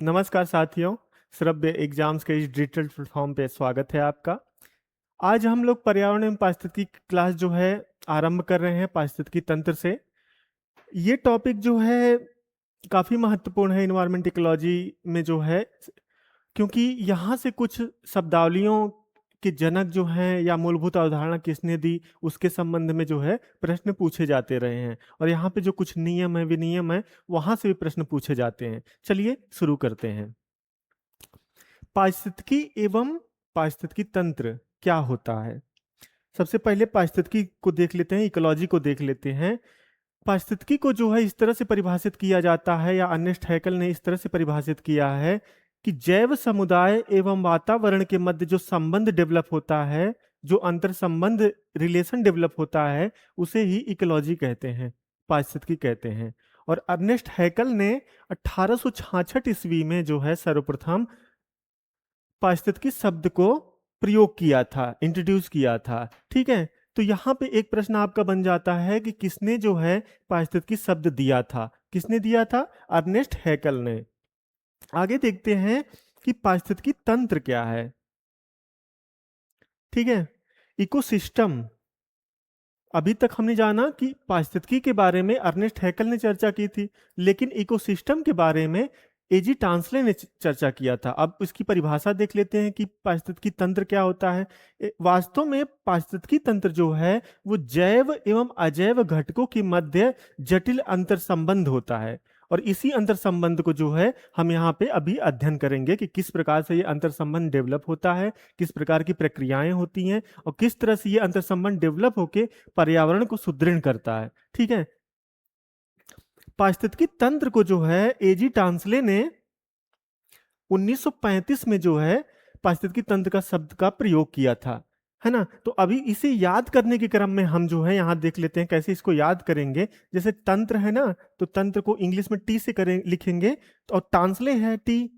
नमस्कार साथियों, श्रव्य एग्जाम्स के इस डिजिटल प्लेटफॉर्म पे स्वागत है आपका। आज हम लोग पर्यावरण एवं पारिस्थितिकी की क्लास जो है आरंभ कर रहे हैं पारिस्थितिकी तंत्र से। ये टॉपिक जो है काफ़ी महत्वपूर्ण है इन्वायरमेंट इकोलॉजी में जो है, क्योंकि यहाँ से कुछ शब्दावलियों के जनक जो हैं या मूलभूत अवधारणा किसने दी उसके संबंध में जो है प्रश्न पूछे जाते रहे हैं, और यहाँ पे जो कुछ नियम है विनियम है वहाँ से भी प्रश्न पूछे जाते हैं। चलिए शुरू करते हैं। पारिस्थितिकी एवं पारिस्थितिकी तंत्र क्या होता है? सबसे पहले पारिस्थितिकी को देख लेते हैं, इकोलॉजी को देख लेते हैं। पारिस्थितिकी को जो है इस तरह से परिभाषित किया जाता है, या अर्नेस्ट हैकल ने इस तरह से परिभाषित किया है कि जैव समुदाय एवं वातावरण के मध्य जो संबंध डेवलप होता है, जो अंतर संबंध रिलेशन डेवलप होता है, उसे ही इकोलॉजी कहते हैं, पारिस्थितिकी कहते हैं। और अर्नेस्ट हैकल ने 1866 ईस्वी में जो है सर्वप्रथम पारिस्थितिकी शब्द को प्रयोग किया था, इंट्रोड्यूस किया था। ठीक है, तो यहाँ पे एक प्रश्न आपका बन जाता है कि किसने जो है पारिस्थितिकी शब्द दिया था? किसने दिया था? अर्नेस्ट हैकल ने। आगे देखते हैं कि पारिस्थितिकी तंत्र क्या है। ठीक है, इकोसिस्टम। अभी तक हमने जाना कि पारिस्थितिकी के बारे में अर्नेस्ट हैकल ने चर्चा की थी, लेकिन इकोसिस्टम के बारे में एजी टांसले ने चर्चा किया था। अब इसकी परिभाषा देख लेते हैं कि पारिस्थितिकी तंत्र क्या होता है। वास्तव में पारिस्थितिकी तंत्र जो है वो जैव एवं अजैव घटकों के मध्य जटिल अंतर संबंध होता है, और इसी अंतर संबंध को जो है हम यहाँ पे अभी अध्ययन करेंगे कि किस प्रकार से ये अंतर संबंध डेवलप होता है, किस प्रकार की प्रक्रियाएं होती हैं, और किस तरह से ये अंतर संबंध डेवलप होके पर्यावरण को सुदृढ़ करता है। ठीक है, पारिस्थितिकी तंत्र को जो है एजी टांसले ने 1935 में जो है पारिस्थितिकी तंत्र का शब्द का प्रयोग किया था, है ना। तो अभी इसे याद करने के क्रम में हम जो है यहाँ देख लेते हैं कैसे इसको याद करेंगे। जैसे तंत्र है ना, तो तंत्र को इंग्लिश में टी से करें लिखेंगे, तो और टांसले है टी,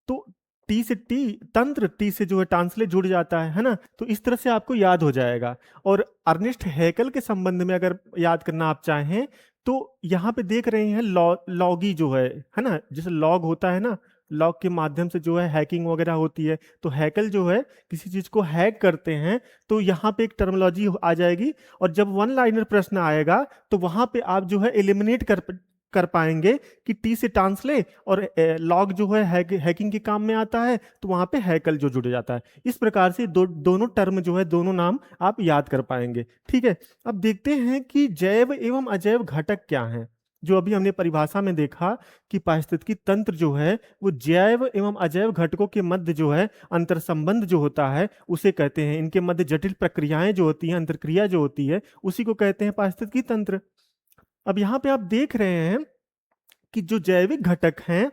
तो टी से टी तंत्र, टी से जो है टांसले जुड़ जाता है ना। तो इस तरह से आपको याद हो जाएगा। और अर्नेस्ट हैकल के संबंध में अगर याद करना आप चाहें तो यहाँ पे देख रहे हैं लॉगी जो है ना, जैसे लॉग होता है ना, लॉग के माध्यम से जो है हैकिंग वगैरह होती है। तो हैकल जो है किसी चीज को हैक करते हैं, तो यहाँ पे एक टर्मिनोलॉजी आ जाएगी, और जब वन लाइनर प्रश्न आएगा तो वहां पे आप जो है एलिमिनेट कर पाएंगे कि टी से ट्रांसले और लॉग जो है हैकिंग के काम में आता है, तो वहां पे हैकल जो जुड़ जाता है। इस प्रकार से दोनों टर्म जो है, दोनों नाम आप याद कर पाएंगे। ठीक है, अब देखते हैं कि जैव एवं अजैव घटक क्या हैं। जो अभी हमने परिभाषा में देखा कि पारिस्थितिकी तंत्र जो है वो जैव एवं अजैव घटकों के मध्य जो है अंतर संबंध जो होता है उसे कहते हैं। इनके मध्य जटिल प्रक्रियाएं जो होती हैं, अंतरक्रिया जो होती है, उसी को कहते हैं पारिस्थितिकी तंत्र। अब यहाँ पे आप देख रहे हैं कि जो जैविक घटक हैं,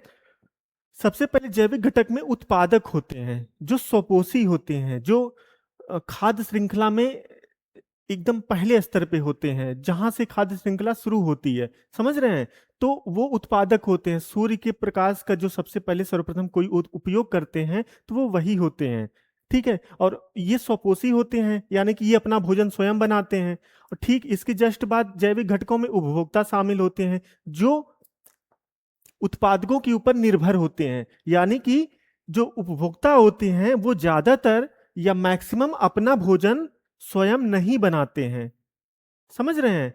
सबसे पहले जैविक घटक में उत्पादक होते हैं, जो स्वपोषी होते हैं, जो खाद्य श्रृंखला में एकदम पहले स्तर पे होते हैं, जहां से खाद्य श्रृंखला शुरू होती है। समझ रहे हैं? तो वो उत्पादक होते हैं। सूर्य के प्रकाश का जो सबसे पहले सर्वप्रथम कोई उपयोग करते हैं तो वो वही होते हैं। ठीक है, और ये स्वपोषी होते हैं, यानी कि ये अपना भोजन स्वयं बनाते हैं। और ठीक इसके जस्ट बाद जैविक घटकों में उपभोक्ता शामिल होते हैं, जो उत्पादकों के ऊपर निर्भर होते हैं। यानी कि जो उपभोक्ता होते हैं वो ज्यादातर या मैक्सिमम अपना भोजन स्वयं नहीं बनाते हैं। समझ रहे हैं?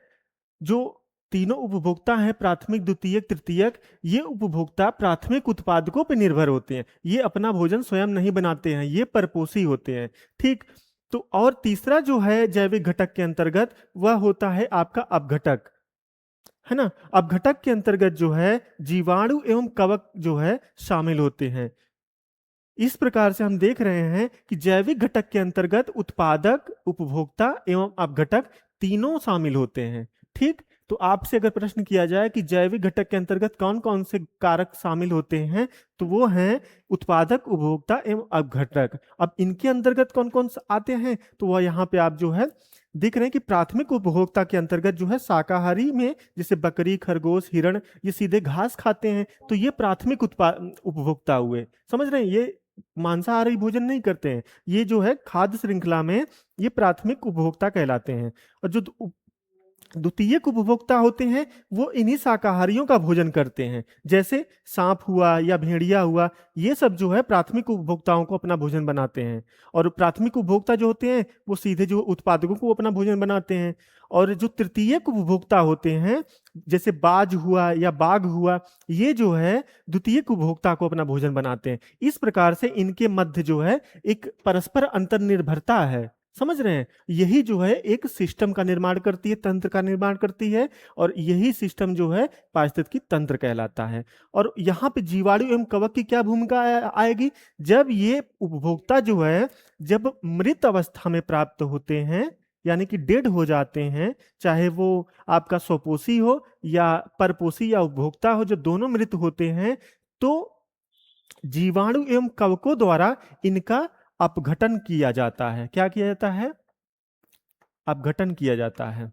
जो तीनों उपभोक्ता हैं, प्राथमिक द्वितीयक तृतीयक, ये उपभोक्ता प्राथमिक उत्पादकों पर निर्भर होते हैं। ये अपना भोजन स्वयं नहीं बनाते हैं, ये परपोषी होते हैं। ठीक, तो और तीसरा जो है जैविक घटक के अंतर्गत वह होता है आपका अपघटक, है ना। अपघटक के अंतर्गत जो है जीवाणु एवं कवक जो है शामिल होते हैं। इस प्रकार से हम देख रहे हैं कि जैविक घटक के अंतर्गत उत्पादक, उपभोक्ता एवं अपघटक तीनों शामिल होते हैं। ठीक, तो आपसे अगर प्रश्न किया जाए कि जैविक घटक के अंतर्गत कौन कौन से कारक शामिल होते हैं, तो वो हैं उत्पादक, उपभोक्ता एवं अपघटक। अब इनके अंतर्गत कौन कौन से आते हैं, तो वह यहाँ पे आप जो है देख रहे हैं कि प्राथमिक उपभोक्ता के अंतर्गत जो है शाकाहारी में जैसे बकरी, खरगोश, हिरण, ये सीधे घास खाते हैं, तो ये प्राथमिक उपभोक्ता हुए। समझ रहे हैं? ये मांसाहारी भोजन नहीं करते हैं, ये जो है खाद्य श्रृंखला में ये प्राथमिक उपभोक्ता कहलाते हैं। और जो द्वितीयक उपभोक्ता होते हैं वो इन्हीं शाकाहारियों का भोजन करते हैं, जैसे सांप हुआ या भेड़िया हुआ, ये सब जो है प्राथमिक उपभोक्ताओं को अपना भोजन बनाते हैं। और प्राथमिक उपभोक्ता जो होते हैं वो सीधे जो उत्पादकों को अपना भोजन बनाते हैं। और जो तृतीयक उपभोक्ता होते हैं, जैसे बाज हुआ या बाघ हुआ, ये जो है द्वितीयक उपभोक्ता को अपना भोजन बनाते हैं। इस प्रकार से इनके मध्य जो है एक परस्पर अंतर्निर्भरता है। समझ रहे हैं? यही जो है एक सिस्टम का निर्माण करती है, तंत्र का निर्माण करती है, और यही सिस्टम जो है पारिस्थितिकी तंत्र कहलाता है। और यहाँ पे जीवाणु एवं कवक की क्या भूमिका आएगी? जब ये उपभोक्ता जो है, जब मृत अवस्था में प्राप्त होते हैं, यानी कि डेड हो जाते हैं, चाहे वो आपका स्वपोषी हो या परपोषी या उपभोक्ता हो, जो दोनों मृत होते हैं, तो जीवाणु एवं कवकों द्वारा इनका अपघटन किया जाता है। क्या किया जाता है? अपघटन किया जाता है,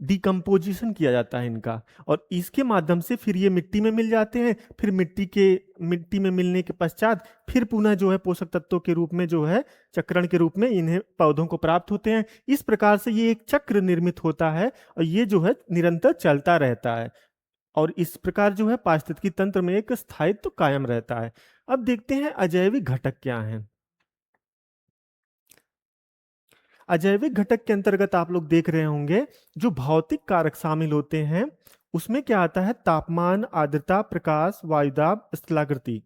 डिकम्पोजिशन किया जाता है इनका। और इसके माध्यम से फिर ये मिट्टी में मिल जाते हैं। फिर मिट्टी में मिलने के पश्चात फिर पुनः जो है पोषक तत्वों के रूप में जो है चक्रण के रूप में इन्हें पौधों को प्राप्त होते हैं। इस प्रकार से ये एक चक्र निर्मित होता है और ये जो है निरंतर चलता रहता है। और इस प्रकार जो है पारिस्थितिकी तंत्र में एक स्थायित्व कायम रहता है। अब देखते हैं अजैविक घटक क्या हैं। अजैविक घटक के अंतर्गत आप लोग देख रहे होंगे जो भौतिक कारक शामिल होते हैं, उसमें क्या आता है? तापमान, आर्द्रता, प्रकाश, वायुदाब, स्थलाकृति।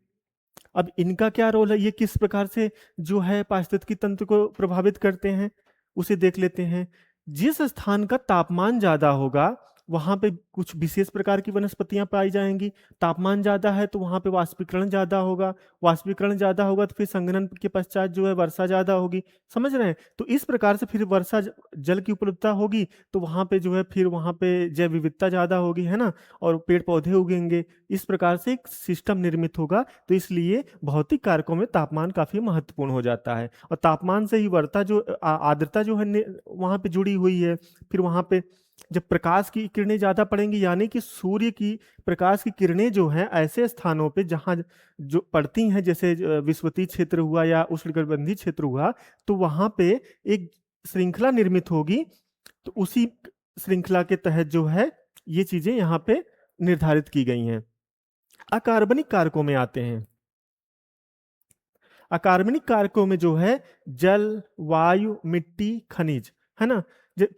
अब इनका क्या रोल है? ये किस प्रकार से जो है पारिस्थितिकी तंत्र को प्रभावित करते हैं, उसे देख लेते हैं। जिस स्थान का तापमान ज्यादा होगा वहां पे कुछ विशेष प्रकार की वनस्पतियां पाई जाएंगी। तापमान ज्यादा है तो वहां पे वाष्पीकरण ज्यादा होगा, वाष्पीकरण ज्यादा होगा तो फिर संघनन के पश्चात जो है वर्षा ज्यादा होगी। समझ रहे हैं? तो इस प्रकार से फिर जल की उपलब्धता होगी तो वहां पे जो है फिर वहां पे जैव विविधता ज्यादा होगी, है ना, और पेड़ पौधे उगेंगे। इस प्रकार से एक सिस्टम निर्मित होगा। तो इसलिए भौतिक कारकों में तापमान काफी महत्वपूर्ण हो जाता है। और तापमान से ही वर्षा जो आर्द्रता जो है वहां पे जुड़ी हुई है। फिर वहां पे जब प्रकाश की किरणें ज्यादा पड़ेंगी, यानी कि सूर्य की प्रकाश की किरणें जो हैं ऐसे स्थानों पे जहां जो पड़ती हैं, जैसे विषुवतीय क्षेत्र हुआ या उष्णकटिबंधीय क्षेत्र हुआ, तो वहां पे एक श्रृंखला निर्मित होगी। तो उसी श्रृंखला के तहत जो है ये चीजें यहाँ पे निर्धारित की गई हैं। अकार्बनिक कारकों में आते हैं। अकार्बनिक कारकों में जो है जल, वायु, मिट्टी, खनिज, है ना।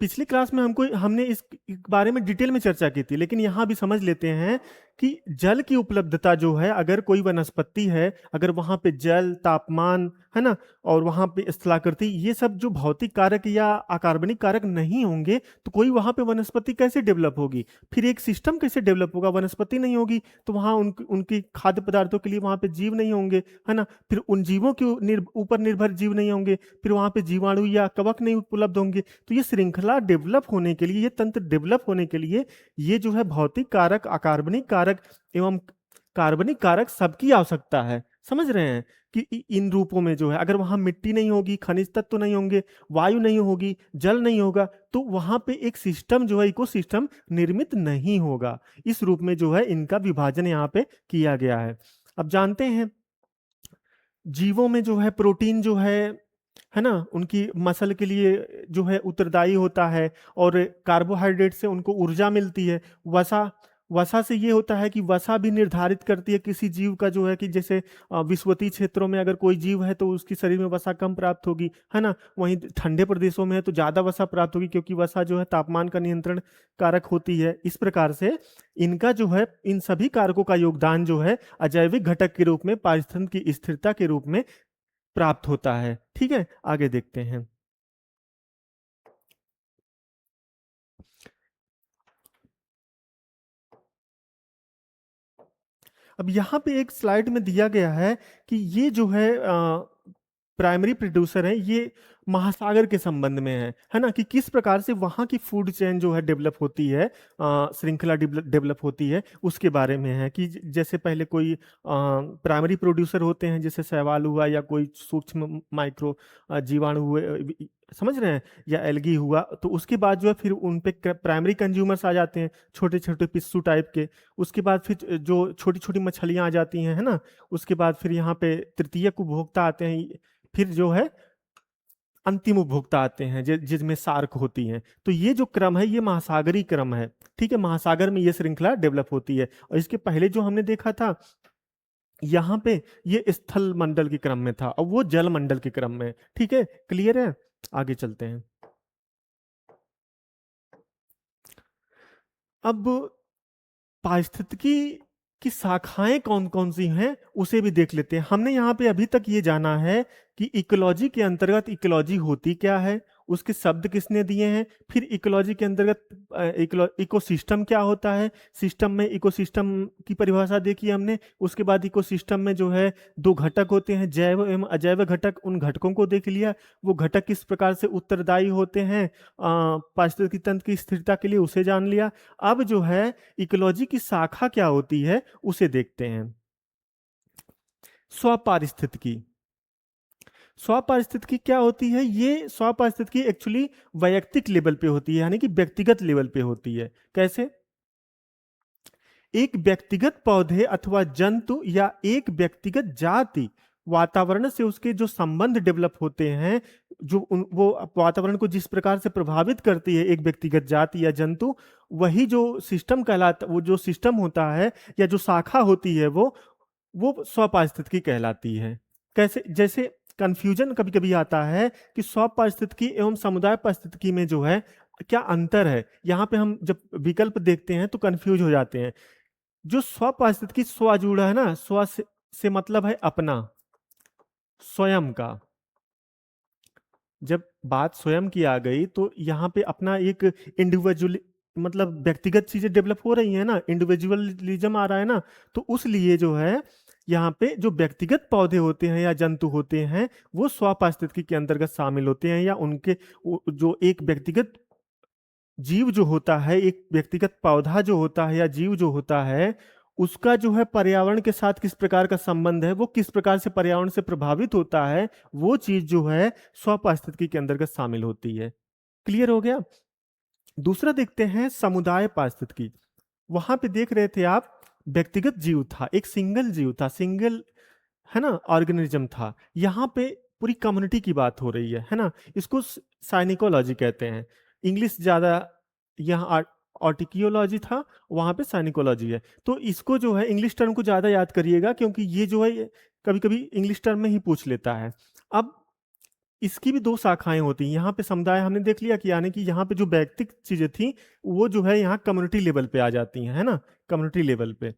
पिछली क्लास में हमने इस बारे में डिटेल में चर्चा की थी, लेकिन यहाँ भी समझ लेते हैं कि जल की उपलब्धता जो है, अगर कोई वनस्पति है, अगर वहां पे जल, तापमान, है ना, और वहां पे स्थलाकृति, ये सब जो भौतिक कारक या अकार्बनिक कारक नहीं होंगे तो कोई वहां पे वनस्पति कैसे डेवलप होगी? फिर एक सिस्टम कैसे डेवलप होगा? वनस्पति नहीं होगी तो वहां उनकी खाद्य पदार्थों के लिए वहां पे जीव नहीं होंगे, है ना। फिर उन जीवों के ऊपर निर्भर जीव नहीं होंगे, फिर वहां पे जीवाणु या कवक नहीं उपलब्ध होंगे। तो ये श्रृंखला डेवलप होने के लिए, ये तंत्र डेवलप होने के लिए, ये जो है भौतिक कारक, अकार्बनिक कारक एवं कार्बनिक कारक सबकी आवश्यकता है। समझ रहे हैं कि इन रूपों में जो है, अगर वहां मिट्टी नहीं होगी, खनिज तत्व नहीं होंगे, वायु नहीं होगी, जल नहीं होगा, तो वहां पे एक सिस्टम जो है, इकोसिस्टम निर्मित नहीं होगा। इस रूप में जो है इनका विभाजन यहाँ पे किया गया है। अब जानते हैं जीवों में जो है प्रोटीन जो है ना, उनकी मसल के लिए जो है उत्तरदायी होता है, और कार्बोहाइड्रेट से उनको ऊर्जा मिलती है। वसा वसा से ये होता है कि वसा भी निर्धारित करती है किसी जीव का जो है, कि जैसे विषुवतीय क्षेत्रों में अगर कोई जीव है तो उसकी शरीर में वसा कम प्राप्त होगी, है ना। वहीं ठंडे प्रदेशों में है तो ज्यादा वसा प्राप्त होगी, क्योंकि वसा जो है तापमान का नियंत्रण कारक होती है। इस प्रकार से इनका जो है, इन सभी कारकों का योगदान जो है अजैविक घटक के रूप में पारिस्थितिकी की स्थिरता के रूप में प्राप्त होता है। ठीक है, आगे देखते हैं। अब यहाँ पे एक स्लाइड में दिया गया है कि ये जो है प्राइमरी प्रोड्यूसर है, ये महासागर के संबंध में है ना, कि किस प्रकार से वहाँ की फूड चेन जो है डेवलप होती है, श्रृंखला डेवलप होती है, उसके बारे में है। कि जैसे पहले कोई प्राइमरी प्रोड्यूसर होते हैं, जैसे शैवाल हुआ या कोई सूक्ष्म माइक्रो जीवाणु हुए, समझ रहे हैं, या एल्गी हुआ, तो उसके बाद जो है फिर उन पे प्राइमरी कंज्यूमर्स आ जाते हैं, छोटे छोटे पिस्सू टाइप के। उसके बाद फिर जो छोटी छोटी मछलियां आ जाती हैं, है ना। उसके बाद फिर यहाँ पे तृतीयक उपभोक्ता आते हैं। फिर जो है अंतिम उपभोक्ता आते हैं जिसमें सार्क होती हैं। तो ये जो क्रम है ये महासागरीय क्रम है। ठीक है, महासागर में ये श्रृंखला डेवलप होती है। और इसके पहले जो हमने देखा था यहाँ पे, ये स्थल मंडल के क्रम में था और वो जल मंडल के क्रम में। ठीक है, क्लियर है? आगे चलते हैं। अब पारिस्थितिकी की शाखाएं कौन कौन सी हैं उसे भी देख लेते हैं। हमने यहाँ पे अभी तक ये जाना है कि इकोलॉजी के अंतर्गत इकोलॉजी होती क्या है, उसके शब्द किसने दिए हैं। फिर इकोलॉजी के अंतर्गत इकोसिस्टम क्या होता है, सिस्टम में इकोसिस्टम की परिभाषा देखी हमने। उसके बाद इकोसिस्टम में जो है दो घटक होते हैं, जैव एवं अजैव घटक, उन घटकों को देख लिया। वो घटक किस प्रकार से उत्तरदायी होते हैं पारिस्थितिकी तंत्र की स्थिरता के लिए, उसे जान लिया। अब जो है इकोलॉजी की शाखा क्या होती है उसे देखते हैं। स्वपारिस्थितिकी। स्वपारिस्थितिकी क्या होती है? ये स्वपारिस्थितिकी एक्चुअली वैयक्तिक लेवल पे होती है, यानी कि व्यक्तिगत लेवल पे होती है। कैसे? एक व्यक्तिगत पौधे अथवा जंतु या एक व्यक्तिगत जाति वातावरण से उसके जो संबंध डेवलप होते हैं, वो वातावरण को जिस प्रकार से प्रभावित करती है एक व्यक्तिगत जाति या जंतु, वही जो सिस्टम कहलाता, वो जो सिस्टम होता है या जो शाखा होती है वो स्वपारिस्थितिकी कहलाती है। कैसे? जैसे कंफ्यूजन कभी कभी आता है कि स्वपारिस्थितिकी एवं समुदाय पारिस्थितिकी में जो है क्या अंतर है। यहाँ पे हम जब विकल्प देखते हैं तो कंफ्यूज हो जाते हैं। जो स्वपारिस्थितिकी, स्व जुड़ा है ना, स्व से मतलब है अपना, स्वयं का। जब बात स्वयं की आ गई तो यहाँ पे अपना एक इंडिविजुअल, मतलब व्यक्तिगत चीजें डेवलप हो रही है ना, इंडिविजुअलिज्म आ रहा है ना। तो उस लिए जो है यहाँ पे जो व्यक्तिगत पौधे होते हैं या जंतु होते हैं वो स्वपारिस्थितिकी के अंतर्गत शामिल होते हैं, या उनके जो एक व्यक्तिगत जीव जो होता है, एक व्यक्तिगत पौधा जो होता है या जीव जो होता है, उसका जो है पर्यावरण के साथ किस प्रकार का संबंध है, वो किस प्रकार से पर्यावरण से प्रभावित होता है, वो चीज जो है स्वपारिस्थितिकी के अंतर्गत शामिल होती है। क्लियर हो गया? दूसरा देखते हैं समुदाय पारिस्थितिकी। वहां पे देख रहे थे आप, व्यक्तिगत जीव था, एक सिंगल जीव था, सिंगल, है ना, ऑर्गेनिज्म था। यहाँ पे पूरी कम्युनिटी की बात हो रही है ना। इसको साइनिकोलॉजी कहते हैं। इंग्लिश ज्यादा, यहाँ ऑर्टिकियोलॉजी था, वहां पे साइनिकोलॉजी है। तो इसको जो है इंग्लिश टर्म को ज्यादा याद करिएगा, क्योंकि ये जो है कभी कभी इंग्लिश टर्म में ही पूछ लेता है। अब इसकी भी दो शाखाएं होती हैं। यहाँ पे समुदाय हमने देख लिया कि यानी कि यहाँ पे जो व्यक्तिगत चीजें थी वो जो है यहाँ कम्युनिटी लेवल पे आ जाती हैं, है ना, कम्युनिटी लेवल पे।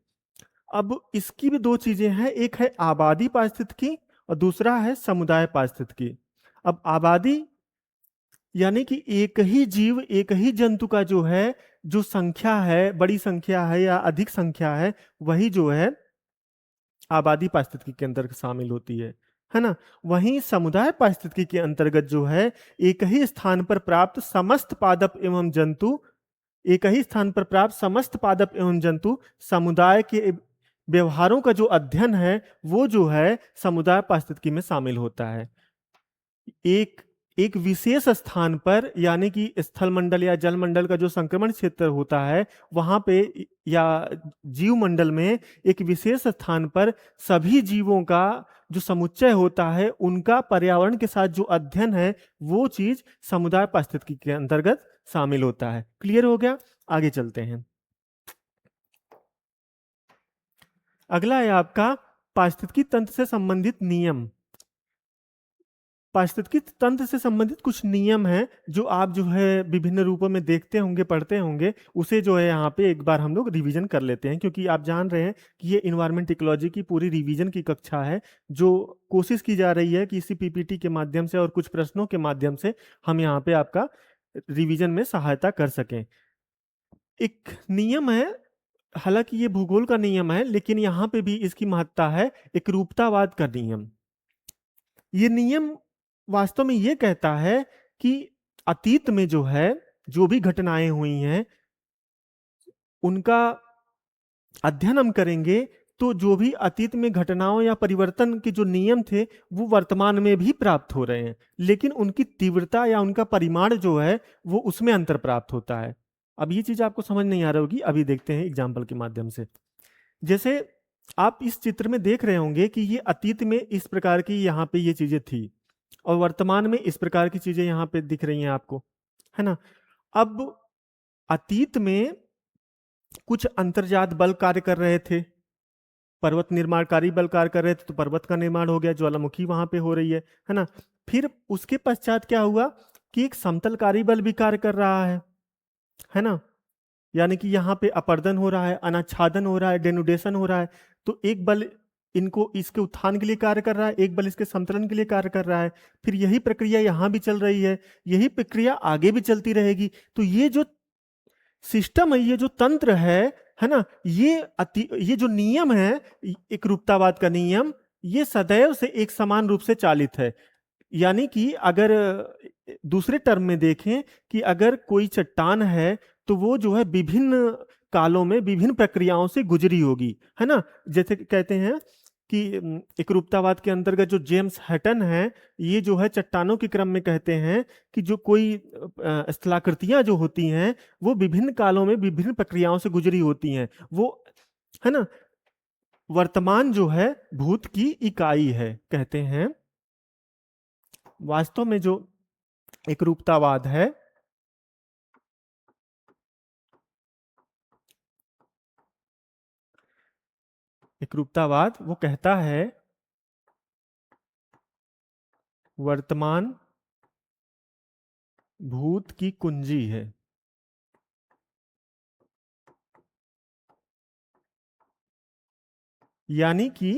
अब इसकी भी दो चीजें हैं, एक है आबादी पारिस्थितिकी और दूसरा है समुदाय पारिस्थितिकी। अब आबादी यानी कि एक ही जीव, एक ही जंतु का जो है, जो संख्या है, बड़ी संख्या है या अधिक संख्या है, वही जो है आबादी पारिस्थितिकी के अंतर्गत शामिल होती है ना। वहीं समुदाय पारिस्थितिकी के अंतर्गत जो है एक ही स्थान पर प्राप्त समस्त पादप एवं जंतु, एक ही स्थान पर प्राप्त समस्त पादप एवं जंतु समुदाय के व्यवहारों का जो अध्ययन है वो जो है समुदाय पारिस्थितिकी में शामिल होता है। एक एक विशेष स्थान पर, यानी कि स्थल मंडल या जल मंडल का जो संक्रमण क्षेत्र होता है वहां पे, या जीव मंडल में एक विशेष स्थान पर सभी जीवों का जो समुच्चय होता है, उनका पर्यावरण के साथ जो अध्ययन है वो चीज समुदाय पारिस्थितिकी के अंतर्गत शामिल होता है। क्लियर हो गया? आगे चलते हैं। अगला है आपका पारिस्थितिकी तंत्र से संबंधित नियम। पारिस्थितिकी तंत्र से संबंधित कुछ नियम हैं जो आप जो है विभिन्न रूपों में देखते होंगे, पढ़ते होंगे। उसे जो है यहाँ पे एक बार हम लोग रिवीजन कर लेते हैं, क्योंकि आप जान रहे हैं कि ये इन्वायरमेंट इकोलॉजी की पूरी रिवीजन की कक्षा है, जो कोशिश की जा रही है कि इसी पीपीटी के माध्यम से और कुछ प्रश्नों के माध्यम से हम यहाँ पे आपका रिवीजन में सहायता कर सकें। एक नियम है, हालांकि ये भूगोल का नियम है, लेकिन यहाँ पे भी इसकी महत्ता है, एक रूपतावाद का नियम। ये नियम वास्तव में ये कहता है कि अतीत में जो है, जो भी घटनाएं हुई हैं उनका अध्ययन हम करेंगे तो जो भी अतीत में घटनाओं या परिवर्तन के जो नियम थे वो वर्तमान में भी प्राप्त हो रहे हैं, लेकिन उनकी तीव्रता या उनका परिमाण जो है वो उसमें अंतर प्राप्त होता है। अब ये चीज आपको समझ नहीं आ रही होगी, अभी देखते हैं एग्जाम्पल के माध्यम से। जैसे आप इस चित्र में देख रहे होंगे कि ये अतीत में इस प्रकार की यहाँ पे ये चीजें थी, और वर्तमान में इस प्रकार की चीजें यहाँ पे दिख रही हैं आपको, है ना। अब अतीत में कुछ अंतर्जात बल कार्य कर रहे थे, पर्वत निर्माणकारी बल कार्य कर रहे थे, तो पर्वत का निर्माण हो गया, ज्वालामुखी वहां पे हो रही है ना। फिर उसके पश्चात क्या हुआ कि एक समतलकारी बल भी कार्य कर रहा है ना। यानी कि यहाँ पे अपर्दन हो रहा है, अनाच्छादन हो रहा है, डेनुडेशन हो रहा है। तो एक बल इनको इसके उत्थान के लिए कार्य कर रहा है, एक बल इसके समतलन के लिए कार्य कर रहा है। फिर यही प्रक्रिया यहाँ भी चल रही है, यही प्रक्रिया आगे भी चलती रहेगी। तो ये जो सिस्टम है, ये जो तंत्र है ना, ये जो नियम है, एक रूपतावाद का नियम, ये सदैव से एक समान रूप से चालित है। यानी कि अगर दूसरे टर्म में देखें कि अगर कोई चट्टान है तो वो जो है विभिन्न कालों में विभिन्न प्रक्रियाओं से गुजरी होगी, है ना। जैसे कहते हैं कि एकरूपतावाद के अंतर्गत जो जेम्स हटन है, ये जो है चट्टानों के क्रम में कहते हैं कि जो कोई स्थलाकृतियां जो होती हैं वो विभिन्न कालों में विभिन्न प्रक्रियाओं से गुजरी होती हैं, वो, है ना। वर्तमान जो है भूत की इकाई है, कहते हैं। वास्तव में जो एकरूपतावाद है, एकरूपतावाद वो कहता है वर्तमान भूत की कुंजी है। यानी कि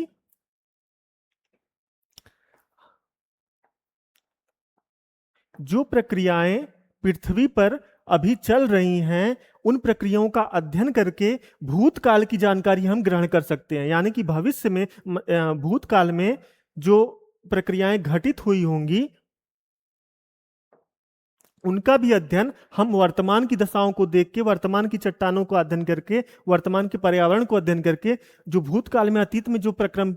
जो प्रक्रियाएं पृथ्वी पर अभी चल रही हैं, उन प्रक्रियाओं का अध्ययन करके भूतकाल की जानकारी हम ग्रहण कर सकते हैं। यानी कि भविष्य में भूतकाल में जो प्रक्रियाएं घटित हुई होंगी, उनका भी अध्ययन हम वर्तमान की दशाओं को देख के, वर्तमान की चट्टानों को अध्ययन करके, वर्तमान के पर्यावरण को अध्ययन करके, जो भूतकाल में अतीत में जो प्रक्रम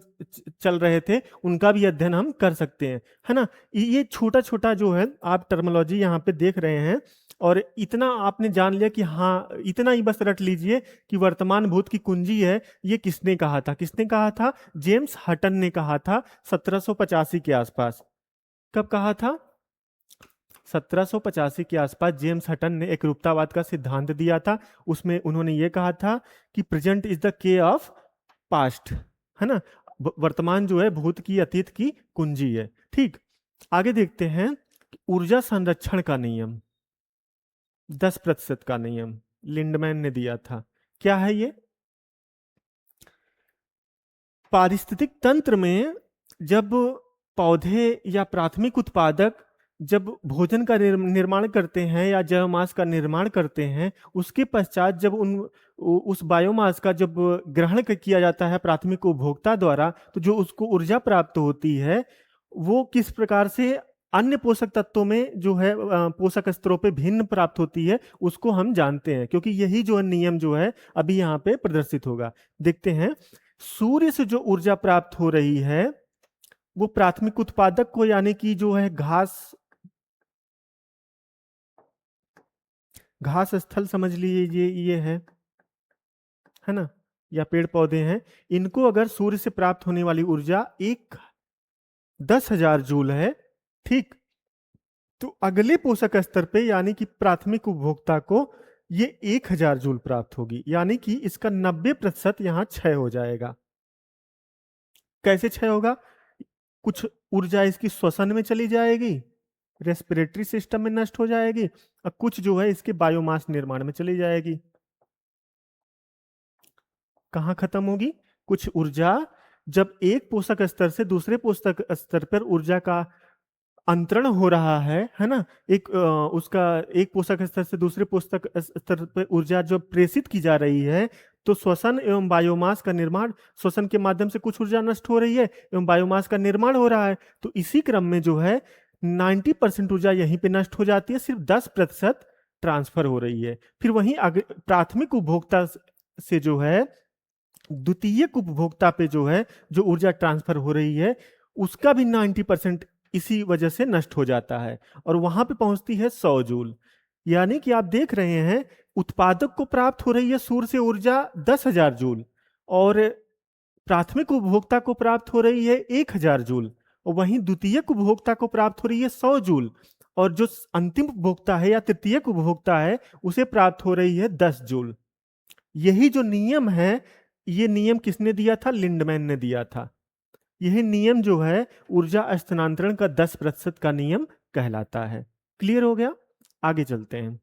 चल रहे थे उनका भी अध्ययन हम कर सकते हैं, है ना। ये छोटा छोटा जो है आप टर्मिनोलॉजी यहाँ पे देख रहे हैं, और इतना आपने जान लिया कि हाँ, इतना ही बस रट लीजिए कि वर्तमान भूत की कुंजी है, ये किसने कहा था? किसने कहा था? जेम्स हटन ने कहा था 1785 के आसपास। कब कहा था? 1785 के आसपास जेम्स हटन ने एक रूपतावाद का सिद्धांत दिया था। उसमें उन्होंने ये कहा था कि प्रेजेंट इज द के ऑफ पास्ट, है ना। वर्तमान जो है भूत की, अतीत की कुंजी है। ठीक, आगे देखते हैं। ऊर्जा संरक्षण का नियम, 10% का नियम लिंडमैन ने दिया था। क्या है ये? पारिस्थितिक तंत्र में जब पौधे या प्राथमिक उत्पादक जब भोजन का निर्माण करते हैं या जैवमास का निर्माण करते हैं, उसके पश्चात जब उस बायोमास का जब ग्रहण किया जाता है प्राथमिक उपभोक्ता द्वारा, तो जो उसको ऊर्जा प्राप्त होती है वो किस प्रकार से अन्य पोषक तत्वों में जो है पोषक स्तरों पे भिन्न प्राप्त होती है, उसको हम जानते हैं। क्योंकि यही जो नियम जो है अभी यहाँ पे प्रदर्शित होगा। देखते हैं, सूर्य से जो ऊर्जा प्राप्त हो रही है वो प्राथमिक उत्पादक को, यानी कि जो है घास स्थल समझ लीजिए, ये है ना, या पेड़ पौधे हैं, इनको अगर सूर्य से प्राप्त होने वाली ऊर्जा 10,000 जूल है, ठीक, तो अगले पोषक स्तर पे यानी कि प्राथमिक उपभोक्ता को ये 1,000 जूल प्राप्त होगी। यानी कि इसका 90% यहां क्षय हो जाएगा। कैसे क्षय होगा? कुछ ऊर्जा इसकी श्वसन में चली जाएगी, रेस्पिरेटरी सिस्टम में नष्ट हो जाएगी, और कुछ जो है इसके बायोमास निर्माण में चली जाएगी। कहां खत्म होगी? कुछ ऊर्जा जब एक पोषक स्तर से दूसरे पोषक स्तर पर ऊर्जा का अंतरण हो रहा है ना, उसका एक पोषक स्तर से दूसरे पोषक स्तर पर ऊर्जा जो प्रेषित की जा रही है, तो श्वसन एवं बायोमास का निर्माण, श्वसन के माध्यम से कुछ ऊर्जा नष्ट हो रही है एवं बायोमास का निर्माण हो रहा है। तो इसी क्रम में जो है 90% ऊर्जा यहीं पे नष्ट हो जाती है, सिर्फ 10% ट्रांसफर हो रही है। फिर वहीं प्राथमिक उपभोक्ता से जो है द्वितीयक उपभोक्ता पे जो है जो ऊर्जा ट्रांसफर हो रही है, उसका भी 90% इसी वजह से नष्ट हो जाता है, और वहां पे पहुंचती है 100 जूल। यानी कि आप देख रहे हैं उत्पादक को प्राप्त हो रही है सूर्य से ऊर्जा 10,000 जूल, और प्राथमिक उपभोक्ता को प्राप्त हो रही है 1,000 जूल, और वहीं द्वितीयक उपभोक्ता को प्राप्त हो रही है 100 जूल, और जो अंतिम उपभोक्ता है या तृतीयक उपभोक्ता है उसे प्राप्त हो रही है 10 जूल। यही जो नियम है, ये नियम किसने दिया था? लिंडमैन ने दिया था। यही नियम जो है ऊर्जा स्थानांतरण का 10% का नियम कहलाता है। क्लियर हो गया? आगे चलते हैं।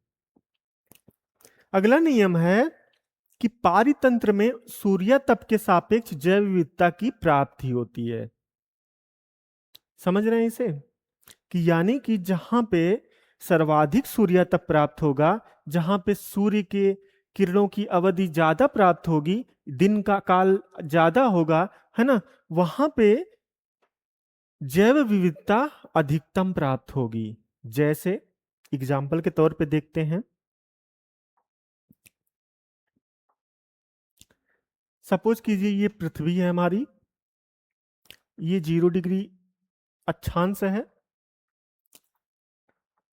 अगला नियम है कि पारितंत्र में सूर्यतप के सापेक्ष जैव विविधता की प्राप्ति होती है। समझ रहे हैं इसे? कि यानी कि जहां पे सर्वाधिक सूर्यतप प्राप्त होगा, जहां पे सूर्य के किरणों की अवधि ज्यादा प्राप्त होगी, दिन का काल ज्यादा होगा, है ना, वहां पे जैव विविधता अधिकतम प्राप्त होगी। जैसे एग्जाम्पल के तौर पे देखते हैं, सपोज कीजिए ये पृथ्वी है हमारी, ये 0 डिग्री अक्षांश है,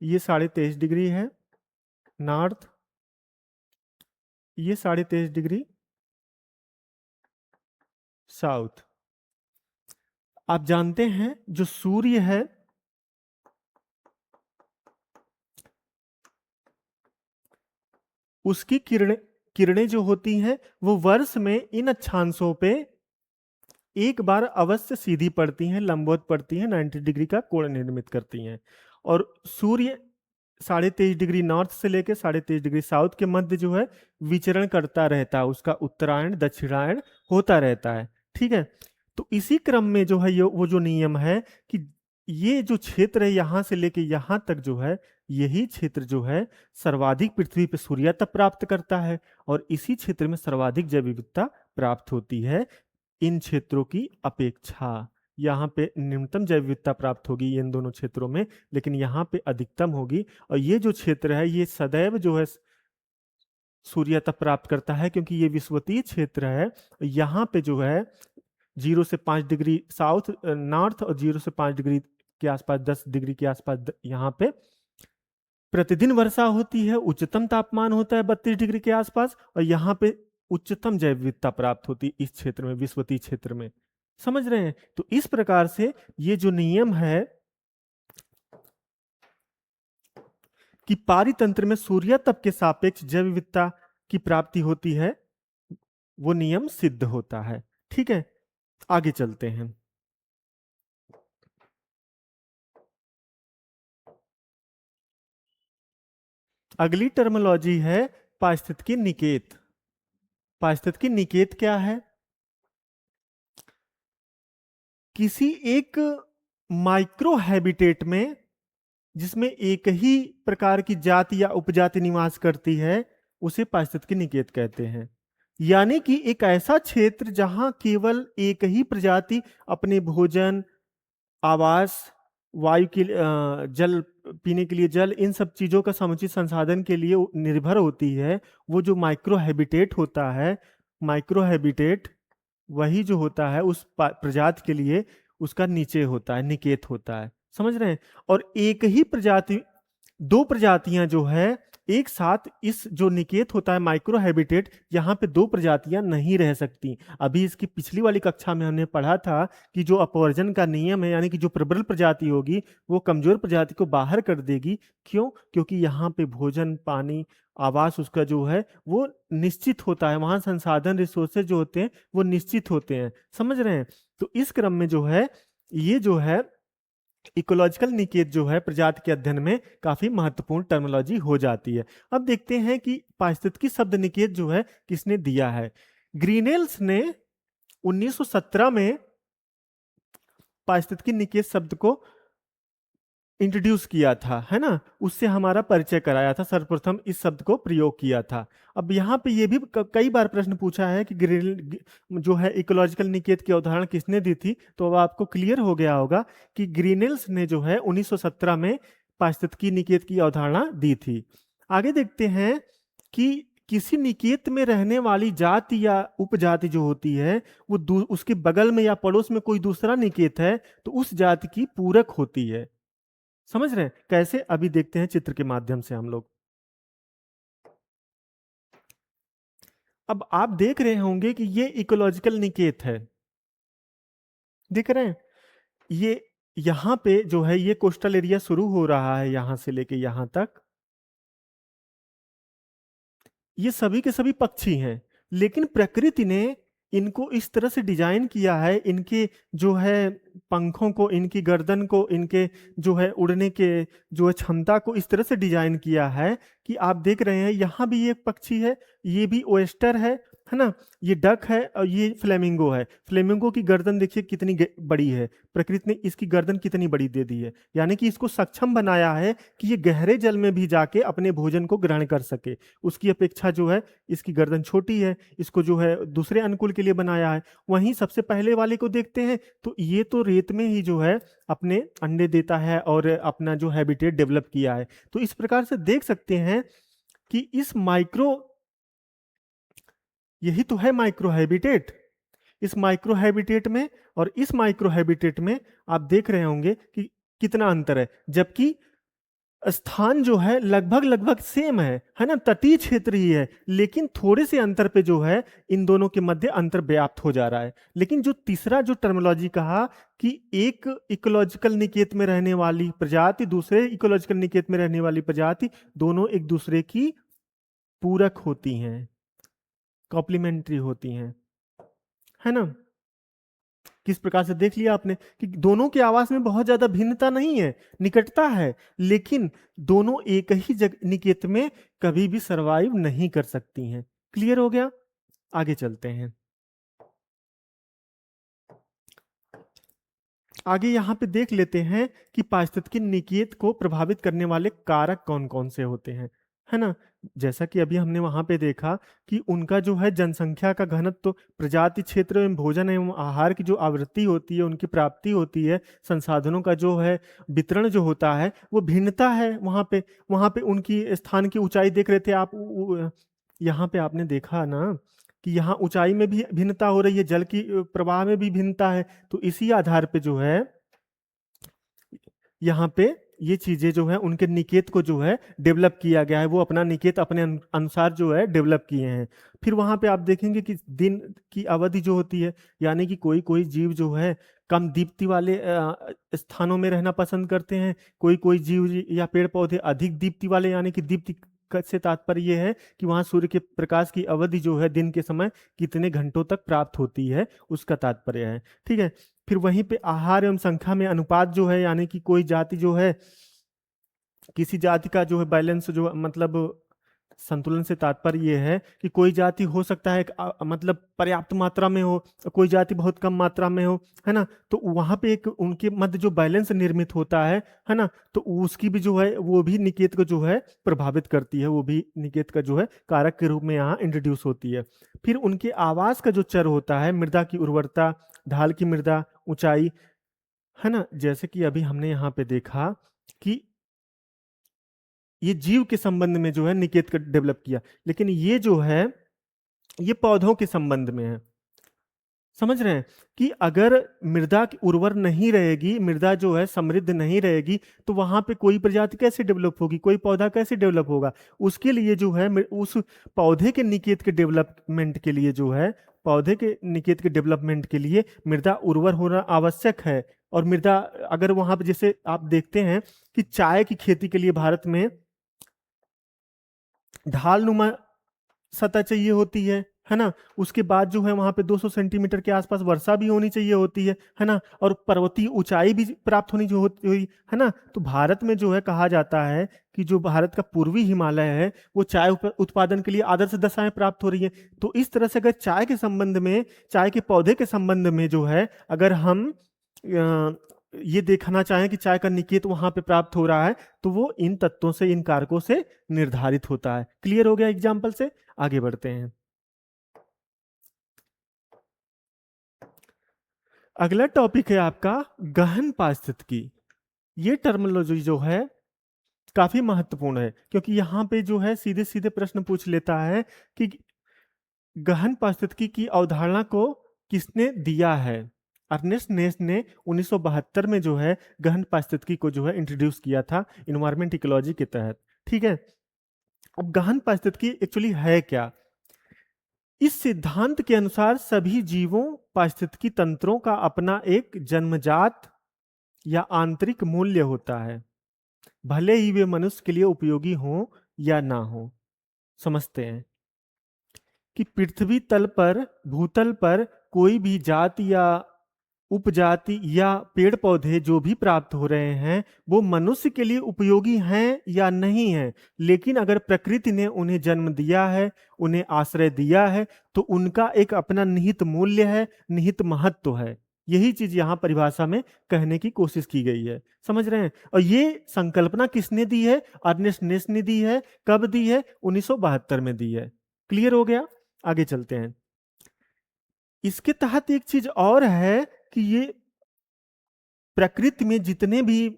ये 23.5 डिग्री है नॉर्थ, ये 23.5 डिग्री साउथ। आप जानते हैं जो सूर्य है उसकी किरणें किरणें जो होती हैं वो वर्ष में इन अक्षांशों पे एक बार अवश्य सीधी पड़ती हैं, लंबवत पड़ती हैं, 90 डिग्री का कोण निर्मित करती हैं। और सूर्य 23.5 डिग्री नॉर्थ से लेकर 23.5 डिग्री साउथ के मध्य जो है विचरण करता रहता है, उसका उत्तरायण दक्षिणायण होता रहता है। ठीक है, तो इसी क्रम में जो है ये वो जो नियम है कि ये जो क्षेत्र है यहां से लेके यहां तक जो है, यही क्षेत्र जो है सर्वाधिक पृथ्वी पे सूर्यतप प्राप्त करता है, और इसी क्षेत्र में सर्वाधिक जैव विविधता प्राप्त होती है इन क्षेत्रों की अपेक्षा। यहाँ पे न्यूनतम जैव विविधता प्राप्त होगी इन दोनों क्षेत्रों में, लेकिन यहाँ पे अधिकतम होगी। और ये जो क्षेत्र है ये सदैव जो है सूर्यतप प्राप्त करता है, क्योंकि ये विषुवतीय क्षेत्र है। यहाँ पे जो है 0 से 5 डिग्री साउथ नॉर्थ और 0 से 5 डिग्री के आसपास, 10 डिग्री के आसपास यहाँ पे प्रतिदिन वर्षा होती है, उच्चतम तापमान होता है 32 डिग्री के आसपास, और यहाँ पे उच्चतम जैव विविधता प्राप्त होती है इस क्षेत्र में, विषुवतीय क्षेत्र में। समझ रहे हैं? तो इस प्रकार से ये जो नियम है कि पारितंत्र में सूर्यतप के सापेक्ष जैव विविधता की प्राप्ति होती है, वो नियम सिद्ध होता है। ठीक है, आगे चलते हैं। अगली टर्मिनोलॉजी है पारिस्थितिकी निकेत। पारिस्थितिकी निकेत क्या है? किसी एक माइक्रो हैबिटेट में जिसमें एक ही प्रकार की जाति या उपजाति निवास करती है, उसे पारिस्थितिकी निकेत कहते हैं। यानी कि एक ऐसा क्षेत्र जहां केवल एक ही प्रजाति अपने भोजन, आवास, वायु के जल, पीने के लिए जल, इन सब चीजों का समुचित संसाधन के लिए निर्भर होती है, वो जो माइक्रो हैबिटेट होता है, माइक्रो हैबिटेट वही जो होता है उस प्रजाति के लिए उसका नीचे होता है, निकेत होता है। समझ रहे हैं? और एक ही प्रजाति, दो प्रजातियां जो है एक साथ, इस जो निकेत होता है माइक्रो हैबिटेट, यहाँ पे दो प्रजातियां नहीं रह सकती। अभी इसकी पिछली वाली कक्षा में हमने पढ़ा था कि जो अपवर्जन का नियम है, यानी कि जो प्रबल प्रजाति होगी वो कमजोर प्रजाति को बाहर कर देगी। क्यों? क्योंकि यहाँ पे भोजन, पानी, आवास उसका जो है वो निश्चित होता है, वहां संसाधन रिसोर्सेज जो होते हैं वो निश्चित होते हैं। समझ रहे हैं? तो इस क्रम में जो है ये जो है इकोलॉजिकल निकेत जो है प्रजाति के अध्ययन में काफी महत्वपूर्ण टर्मिनोलॉजी हो जाती है। अब देखते हैं कि पारिस्थितिकी शब्द निकेत जो है किसने दिया है। ग्रीनेल्स ने 1917 में पारिस्थितिकी निकेत शब्द को इंट्रोड्यूस किया था, है ना, उससे हमारा परिचय कराया था, सर्वप्रथम इस शब्द को प्रयोग किया था। अब यहाँ पे ये भी कई बार प्रश्न पूछा है कि जो है इकोलॉजिकल निकेत की अवधारणा किसने दी थी, तो अब आपको क्लियर हो गया होगा कि ग्रीनेल्स ने जो है 1917 में पारिस्थितिकी निकेत की अवधारणा दी थी। आगे देखते हैं कि किसी निकेत में रहने वाली जाति या उपजाति जो होती है वो उसके बगल में या पड़ोस में कोई दूसरा निकेत है तो उस जाति की पूरक होती है। समझ रहे हैं कैसे? अभी देखते हैं चित्र के माध्यम से हम लोग। अब आप देख रहे होंगे कि ये इकोलॉजिकल निकेत है, दिख रहे हैं? ये यहाँ पे जो है ये कोस्टल एरिया शुरू हो रहा है यहां से लेके यहां तक, ये सभी के सभी पक्षी हैं, लेकिन प्रकृति ने इनको इस तरह से डिजाइन किया है, इनके जो है पंखों को, इनकी गर्दन को, इनके जो है उड़ने के जो है क्षमता को इस तरह से डिजाइन किया है कि आप देख रहे हैं यहाँ भी एक पक्षी है, ये भी ओएस्टर है ना, ये डक है और ये फ्लेमिंगो है। फ्लेमिंगो की गर्दन देखिए कितनी बड़ी है, प्रकृति ने इसकी गर्दन कितनी बड़ी दे दी है, यानी कि इसको सक्षम बनाया है कि ये गहरे जल में भी जाके अपने भोजन को ग्रहण कर सके। उसकी अपेक्षा जो है इसकी गर्दन छोटी है, इसको जो है दूसरे अनुकूल के लिए बनाया है। वहीं सबसे पहले वाले को देखते हैं तो ये तो रेत में ही जो है अपने अंडे देता है और अपना जो हैबिटेट डेवलप किया है। तो इस प्रकार से देख सकते हैं कि इस माइक्रो, यही तो है माइक्रो हैबिटेट। इस माइक्रो हैबिटेट में और इस माइक्रो हैबिटेट में आप देख रहे होंगे कि कितना अंतर है, जबकि स्थान जो है लगभग लगभग सेम है ना, तटीय क्षेत्र ही है, लेकिन थोड़े से अंतर पे जो है इन दोनों के मध्य अंतर व्याप्त हो जा रहा है। लेकिन जो तीसरा जो टर्मिनोलॉजी कहा कि एक इकोलॉजिकल निकेत में रहने वाली प्रजाति दूसरे इकोलॉजिकल निकेत में रहने वाली प्रजाति, दोनों एक दूसरे की पूरक होती हैं, कॉम्प्लीमेंट्री होती हैं, है ना। किस प्रकार से देख लिया आपने कि दोनों के आवास में बहुत ज्यादा भिन्नता नहीं है, निकटता है, लेकिन दोनों एक ही निकेत में कभी भी सरवाइव नहीं कर सकती हैं। क्लियर हो गया, आगे चलते हैं। आगे यहां पे देख लेते हैं कि पारिस्थितिकी निकेत को प्रभावित करने वाले कारक कौन कौन से होते हैं, है ना। जैसा कि अभी हमने वहां पे देखा कि उनका जो है जनसंख्या का घनत्व, तो प्रजाति क्षेत्र एवं भोजन एवं आहार की जो आवृत्ति होती है, उनकी प्राप्ति होती है, संसाधनों का जो है वितरण जो होता है वो भिन्नता है वहां पे उनकी स्थान की ऊंचाई देख रहे थे आप, यहाँ पे आपने देखा ना कि यहाँ ऊंचाई में भी भिन्नता हो रही है, जल की प्रवाह में भी भिन्नता है। तो इसी आधार पे जो है यहाँ पे ये चीजें जो है उनके निकेत को जो है डेवलप किया गया है, वो अपना निकेत अपने अनुसार जो है डेवलप किए हैं। फिर वहां पे आप देखेंगे कि दिन की अवधि जो होती है, यानी कि कोई कोई जीव जो है कम दीप्ति वाले स्थानों में रहना पसंद करते हैं, कोई कोई जीव या पेड़ पौधे अधिक दीप्ति वाले, यानी कि दीप्ति से तात्पर्य यह है कि वहां सूर्य के प्रकाश की अवधि जो है दिन के समय कितने घंटों तक प्राप्त होती है, उसका तात्पर्य है। ठीक है, फिर वहीं पे आहार एवं संख्या में अनुपात जो है, यानी कि कोई जाति जो है, किसी जाति का जो है बैलेंस जो मतलब संतुलन से तात्पर्य ये है कि कोई जाति हो सकता है मतलब पर्याप्त मात्रा में हो, कोई जाति बहुत कम मात्रा में हो, है ना। तो वहां पे एक उनके मध्य जो बैलेंस निर्मित होता है ना, तो उसकी भी जो है वो भी निकेत को जो है प्रभावित करती है, वो भी निकेत का जो है कारक के रूप में यहाँ इंट्रोड्यूस होती है। फिर उनके आवास का जो चर होता है, मृदा की उर्वरता, ढाल की मृदा, ऊंचाई, है ना। जैसे कि अभी हमने यहाँ पे देखा कि ये जीव के संबंध में जो है निकेत का डेवलप किया, लेकिन ये जो है ये पौधों के संबंध में है। समझ रहे हैं कि अगर मृदा की उर्वर नहीं रहेगी, मृदा जो है समृद्ध नहीं रहेगी, तो वहां पे कोई प्रजाति कैसे डेवलप होगी, कोई पौधा कैसे डेवलप होगा। उसके लिए जो है उस पौधे के निकेत के डेवलपमेंट के लिए जो है, पौधे के निकेत के डेवलपमेंट के लिए मृदा उर्वर होना आवश्यक है। और मृदा अगर वहां पे जैसे आप देखते हैं कि चाय की खेती के लिए भारत में ढाल नुमा सतह चाहिए होती है ना। उसके बाद जो है वहां पे 200 सेंटीमीटर के आसपास वर्षा भी होनी चाहिए होती है ना, और पर्वतीय ऊंचाई भी प्राप्त होनी जो होती हुई, है ना। तो भारत में जो है कहा जाता है कि जो भारत का पूर्वी हिमालय है वो चाय उत्पादन के लिए आदर्श दशाएं प्राप्त हो रही है। तो इस तरह से अगर चाय के संबंध में, चाय के पौधे के संबंध में जो है अगर हम ये देखना चाहें कि चाय का निकेत वहां पे प्राप्त हो रहा है, तो वो इन तत्वों से, इन कारकों से निर्धारित होता है। क्लियर हो गया एग्जाम्पल से, आगे बढ़ते हैं। अगला टॉपिक है आपका गहन पारिस्थितिकी। ये टर्मिनोलॉजी जो है काफी महत्वपूर्ण है, क्योंकि यहाँ पे जो है सीधे सीधे प्रश्न पूछ लेता है कि गहन पारिस्थितिकी की अवधारणा को किसने दिया है। अर्नेस्ट नेस ने 1972 में जो है गहन पारिस्थितिकी को जो है इंट्रोड्यूस किया था इन्वायरमेंट इकोलॉजी के तहत। ठीक है, अब गहन पारिस्थितिकी एक्चुअली है क्या। इस सिद्धांत के अनुसार सभी जीवों पारिस्थितिकी तंत्रों का अपना एक जन्मजात या आंतरिक मूल्य होता है, भले ही वे मनुष्य के लिए उपयोगी हों या ना हो। समझते हैं कि पृथ्वी तल पर, भूतल पर कोई भी जाति या उपजाति या पेड़ पौधे जो भी प्राप्त हो रहे हैं वो मनुष्य के लिए उपयोगी हैं या नहीं हैं, लेकिन अगर प्रकृति ने उन्हें जन्म दिया है, उन्हें आश्रय दिया है, तो उनका एक अपना निहित मूल्य है, निहित महत्व है। यही चीज यहां परिभाषा में कहने की कोशिश की गई है। समझ रहे हैं? और ये संकल्पना किसने दी है? अर्नेस्ट नेस ने दी है। कब दी है? 1972 में दी है। क्लियर हो गया? आगे चलते हैं। इसके तहत एक चीज और है कि ये प्रकृति में जितने भी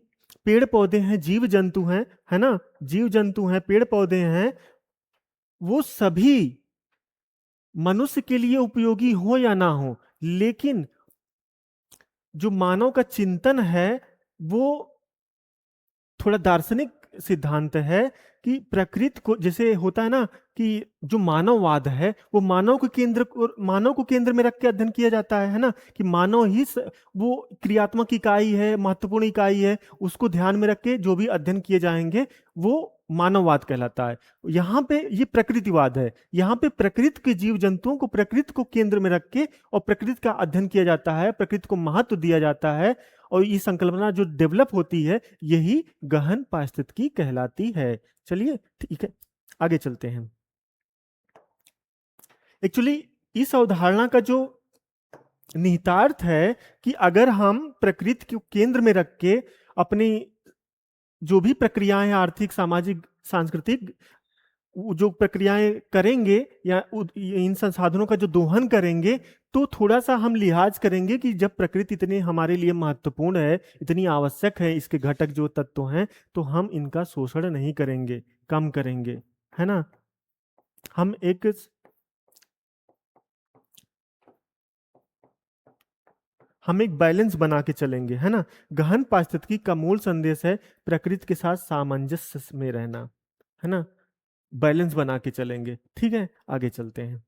पेड़ पौधे हैं, जीव जंतु हैं, है ना, जीव जंतु हैं, पेड़ पौधे हैं, वो सभी मनुष्य के लिए उपयोगी हो या ना हो, लेकिन जो मानव का चिंतन है वो थोड़ा दार्शनिक सिद्धांत है कि प्रकृति को, जैसे होता है ना कि जो मानववाद है वो मानव को केंद्र में रख के अध्ययन किया जाता है ना, कि मानव ही वो क्रियात्मक इकाई है, महत्वपूर्ण इकाई है, उसको ध्यान में रख के जो भी अध्ययन किए जाएंगे वो मानववाद कहलाता है। यहाँ पे ये प्रकृतिवाद है। यहाँ पे प्रकृति के जीव जंतुओं को प्रकृति को केंद्र में रख के और प्रकृति का अध्ययन किया जाता है, प्रकृति को महत्व दिया जाता है, और ये संकल्पना जो डेवलप होती है यही गहन पारिस्थितिकी कहलाती है। चलिए ठीक है, आगे चलते हैं। एक्चुअली इस अवधारणा का जो निहितार्थ है कि अगर हम प्रकृति को केंद्र में रख के अपनी जो भी प्रक्रियाएं, आर्थिक, सामाजिक, सांस्कृतिक जो प्रक्रियाएं करेंगे या इन संसाधनों का जो दोहन करेंगे, तो थोड़ा सा हम लिहाज करेंगे कि जब प्रकृति इतनी हमारे लिए महत्वपूर्ण है, इतनी आवश्यक है, इसके घटक जो तत्व हैं, तो हम इनका शोषण नहीं करेंगे, कम करेंगे, है ना। हम एक बैलेंस बना के चलेंगे, है ना। गहन पारिस्थितिकी का मूल संदेश है प्रकृति के साथ सामंजस्य में रहना, है ना, बैलेंस बना के चलेंगे। ठीक है, आगे चलते हैं।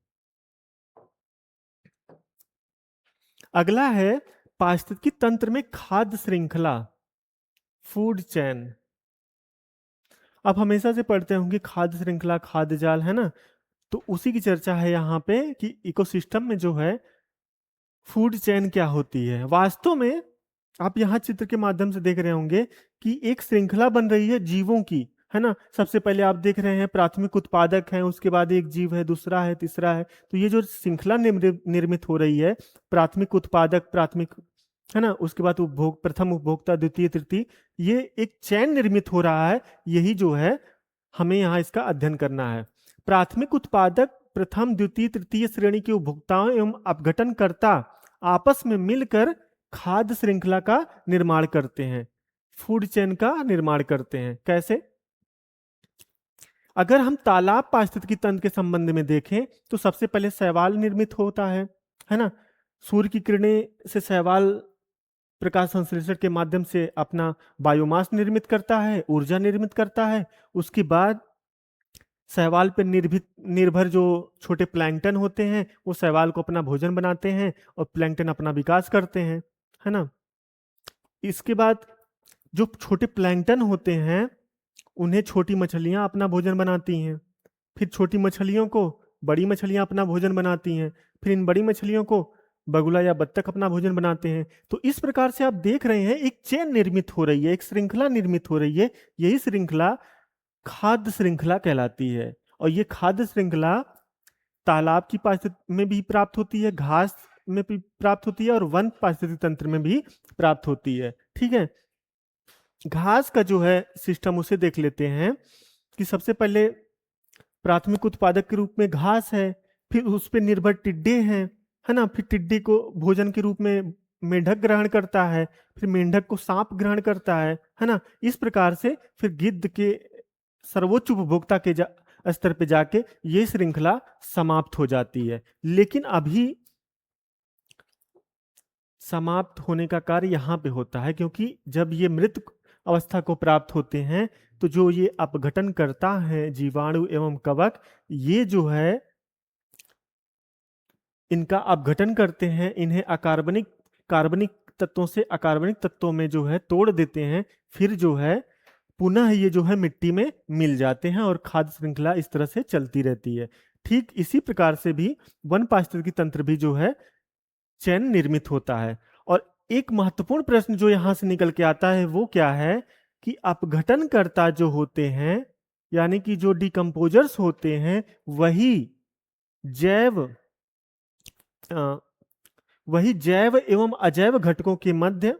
अगला है पारिस्थितिकी तंत्र में खाद्य श्रृंखला, फूड चेन। आप हमेशा से पढ़ते होंगे खाद्य श्रृंखला, खाद्य जाल, है ना। तो उसी की चर्चा है यहाँ पे कि इकोसिस्टम में जो है फूड चेन क्या होती है। वास्तव में आप यहाँ चित्र के माध्यम से देख रहे होंगे कि एक श्रृंखला बन रही है जीवों की, है ना। सबसे पहले आप देख रहे हैं प्राथमिक उत्पादक है, उसके बाद एक जीव है, दूसरा है, तीसरा है। तो ये जो श्रृंखला निर्मित हो रही है, प्राथमिक उत्पादक, प्राथमिक, है ना, उसके बाद प्रथम उपभोक्ता, द्वितीय, तृतीय, ये एक चैन निर्मित हो रहा है। यही जो है हमें यहाँ इसका अध्ययन करना है। प्राथमिक उत्पादक प्रथम, द्वितीय, तृतीय श्रेणी के उपभोक्ताओं एवं अपघटनकर्ता आपस में मिलकर खाद्य श्रृंखला का निर्माण करते हैं, फूड चेन का निर्माण करते हैं। कैसे? अगर हम तालाब पारिस्थितिकी तंत्र के संबंध में देखें तो सबसे पहले शैवाल निर्मित होता है ना। सूर्य की किरणें से शैवाल प्रकाश संश्लेषण के माध्यम से अपना बायोमास निर्मित करता है, ऊर्जा निर्मित करता है। उसके बाद शैवाल पर निर्भर जो छोटे प्लैंकटन होते हैं वो शैवाल को अपना भोजन बनाते हैं और प्लैंकटन अपना विकास करते हैं, है ना। इसके बाद जो छोटे प्लैंकटन होते हैं उन्हें छोटी मछलियां अपना भोजन बनाती हैं, फिर छोटी मछलियों को बड़ी मछलियां अपना भोजन बनाती हैं, फिर इन बड़ी मछलियों को बगुला या बत्तख अपना भोजन बनाते हैं। तो इस प्रकार से आप देख रहे हैं एक चेन निर्मित हो रही है, एक श्रृंखला निर्मित हो रही है। यही श्रृंखला खाद्य श्रृंखला कहलाती है। और ये खाद्य श्रृंखला तालाब की पारिस्थितिकी में भी प्राप्त होती है, घास में भी प्राप्त होती है और वन पारिस्थितिक तंत्र में भी प्राप्त होती है। ठीक है, घास का जो है सिस्टम उसे देख लेते हैं कि सबसे पहले प्राथमिक उत्पादक के रूप में घास है, फिर उस पर निर्भर टिड्डे हैं, है ना। फिर टिड्डे को भोजन के रूप में मेंढक ग्रहण करता है, फिर मेंढक को सांप ग्रहण करता है ना। इस प्रकार से फिर गिद्ध के सर्वोच्च उपभोक्ता के स्तर पे जाके ये श्रृंखला समाप्त हो जाती है। लेकिन अभी समाप्त होने का कार्य यहाँ पे होता है, क्योंकि जब ये मृत अवस्था को प्राप्त होते हैं तो जो ये अपघटन करता है जीवाणु एवं कवक, ये जो है इनका अपघटन करते हैं, इन्हें अकार्बनिक कार्बनिक तत्वों से अकार्बनिक तत्वों में जो है तोड़ देते हैं, फिर जो है पुनः ये जो है मिट्टी में मिल जाते हैं और खाद्य श्रृंखला इस तरह से चलती रहती है। ठीक इसी प्रकार से भी वन पारिस्थितिकी तंत्र भी जो है चयन निर्मित होता है। और एक महत्वपूर्ण प्रश्न जो यहां से निकल के आता है वो क्या है कि अपघटनकर्ता जो होते हैं, यानी कि जो डिकम्पोजर्स होते हैं, वही जैव अ, वही जैव एवं अजैव घटकों के मध्य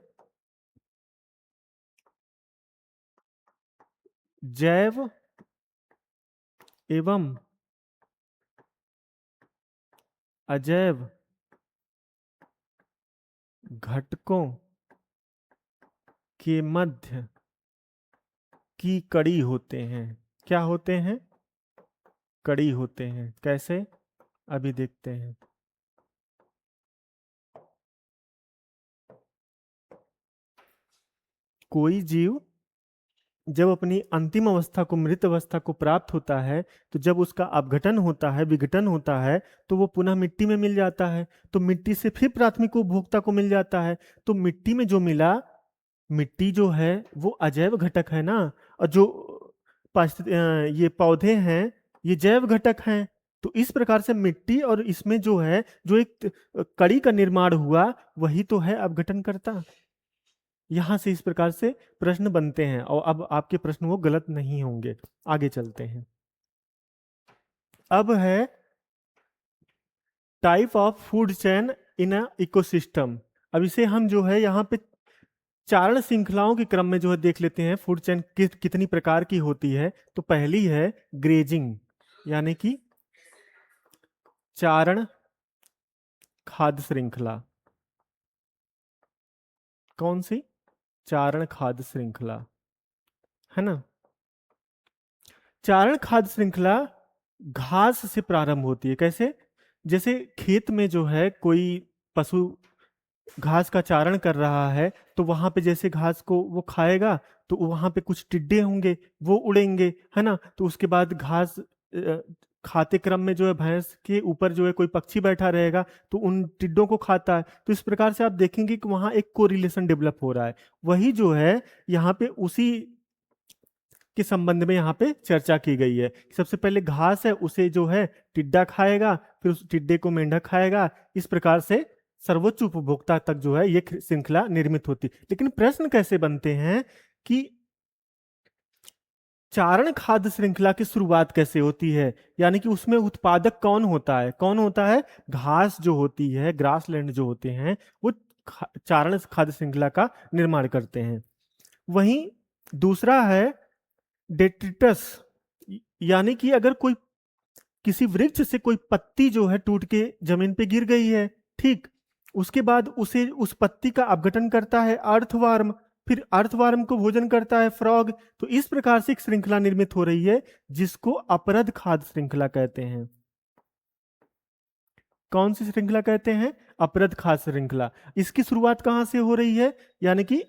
जैव एवं अजैव घटकों के मध्य की कड़ी होते हैं। क्या होते हैं? कड़ी होते हैं। कैसे? अभी देखते हैं। कोई जीव जब अपनी अंतिम अवस्था को, मृत अवस्था को प्राप्त होता है, तो जब उसका अपघटन होता है, विघटन होता है, तो वो पुनः मिट्टी में मिल जाता है। तो मिट्टी से फिर प्राथमिक उपभोक्ता को मिल जाता है। तो मिट्टी में जो मिला, मिट्टी जो है वो अजैव घटक है ना, और जो ये पौधे हैं ये जैव घटक हैं। तो इस प्रकार से मिट्टी और इसमें जो है जो एक कड़ी का निर्माण हुआ, वही तो है अपघटन करता। यहां से इस प्रकार से प्रश्न बनते हैं, और अब आपके प्रश्न वो गलत नहीं होंगे। आगे चलते हैं। अब है type of food chain in a ecosystem. अब इसे हम जो है यहाँ पे चारण श्रृंखलाओं के क्रम में जो है देख लेते हैं, फूड चेन कितनी प्रकार की होती है। तो पहली है ग्रेजिंग, यानी कि चारण खाद्य श्रृंखला। कौन सी? चारण खाद्य श्रृंखला, है ना। चारण खाद्य श्रृंखला घास से प्रारंभ होती है। कैसे? जैसे खेत में जो है कोई पशु घास का चारण कर रहा है, तो वहां पे जैसे घास को वो खाएगा, तो वहां पे कुछ टिड्डे होंगे, वो उड़ेंगे, है ना। तो उसके बाद घास खाते क्रम में जो है भैंस के ऊपर जो है कोई पक्षी बैठा रहेगा, तो उन टिड्डों को खाता है। तो इस प्रकार से आप देखेंगे कि वहां एक कोरिलेशन डेवलप हो रहा है। वही जो है यहाँ पे उसी के संबंध में यहाँ पे चर्चा की गई है। सबसे पहले घास है, उसे जो है टिड्डा खाएगा, फिर उस टिड्डे को मेंढक खाएगा। इस प्रकार से सर्वोच्च उपभोक्ता तक जो है ये श्रृंखला निर्मित होती। लेकिन प्रश्न कैसे बनते हैं कि चारण खाद्य श्रृंखला की शुरुआत कैसे होती है, यानी कि उसमें उत्पादक कौन होता है? कौन होता है? घास जो होती है, ग्रासलैंड जो होते हैं, वो चारण खाद्य श्रृंखला का निर्माण करते हैं। वहीं दूसरा है डेट्रिटस, यानी कि अगर कोई किसी वृक्ष से कोई पत्ती जो है टूट के जमीन पे गिर गई है, ठीक, उसके बाद उसे उस पत्ती का अपघटन करता है अर्थवर्म, फिर अर्थवर्म को भोजन करता है फ्रॉग। तो इस प्रकार से एक श्रृंखला निर्मित हो रही है, जिसको अपरद खाद्य श्रृंखला कहते हैं। कौन सी श्रृंखला कहते हैं? अपरद खाद्य श्रृंखला। इसकी शुरुआत कहां से हो रही है? यानी कि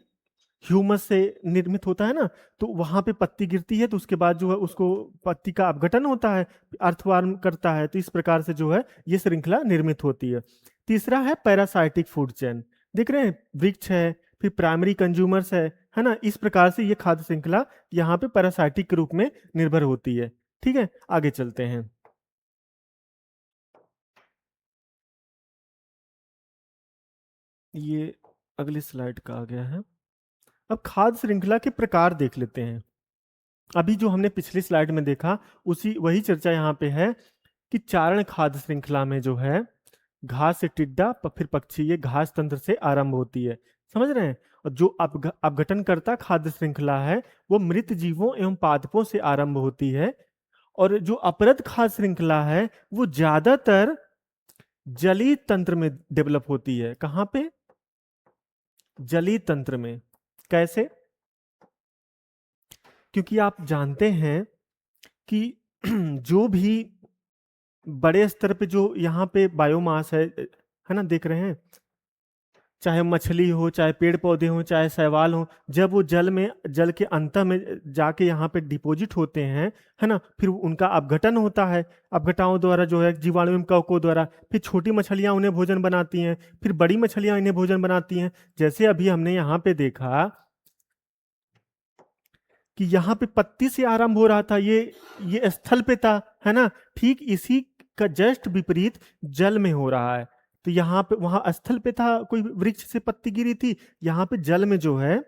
ह्यूमस से निर्मित होता है ना, तो वहां पे पत्ती गिरती है, तो उसके बाद जो है उसको पत्ती का अपघटन होता है, अर्थवर्म करता है। तो इस प्रकार से जो है ये श्रृंखला निर्मित होती है। तीसरा है पैरासाइटिक फूड चेन। देख रहे हैं, वृक्ष है, फिर प्राइमरी कंज्यूमर्स है ना। इस प्रकार से ये खाद्य श्रृंखला यहाँ पे पैरासाइटिक के रूप में निर्भर होती है। ठीक है, आगे चलते हैं। ये अगली स्लाइड का आ गया है। अब खाद्य श्रृंखला के प्रकार देख लेते हैं। अभी जो हमने पिछली स्लाइड में देखा, उसी वही चर्चा यहाँ पे है कि चारण खाद्य श्रृंखला में जो है घास से टिड्डा, फिर पक्षी, ये घास तंत्र से आरंभ होती है। समझ रहे हैं? और जो अपघटन करता खाद्य श्रृंखला है, वो मृत जीवों एवं पादपों से आरंभ होती है। और जो अपरद खाद्य श्रृंखला है, वो ज्यादातर जलीय तंत्र में डेवलप होती है। कहाँ पे? जलीय तंत्र में। कैसे? क्योंकि आप जानते हैं कि जो भी बड़े स्तर पे जो यहाँ पे बायोमास है ना, देख रहे हैं, चाहे मछली हो, चाहे पेड़ पौधे हो, चाहे शैवाल हो, जब वो जल के अंत में जाके यहाँ पे डिपॉजिट होते हैं, है ना, फिर उनका अपघटन होता है। अपघटाओं द्वारा जो है, जीवाणु एवं कवकों द्वारा, फिर छोटी मछलियां उन्हें भोजन बनाती हैं, फिर बड़ी मछलियां इन्हें भोजन बनाती हैं। जैसे अभी हमने यहाँ पे देखा कि यहाँ पे पत्ती से आरंभ हो रहा था, ये स्थल पे था, है ना, ठीक इसी का जस्ट विपरीत जल में हो रहा है। तो यहाँ पे, वहां स्थल पे था, कोई वृक्ष से पत्ती गिरी थी, यहाँ पे जल में जो है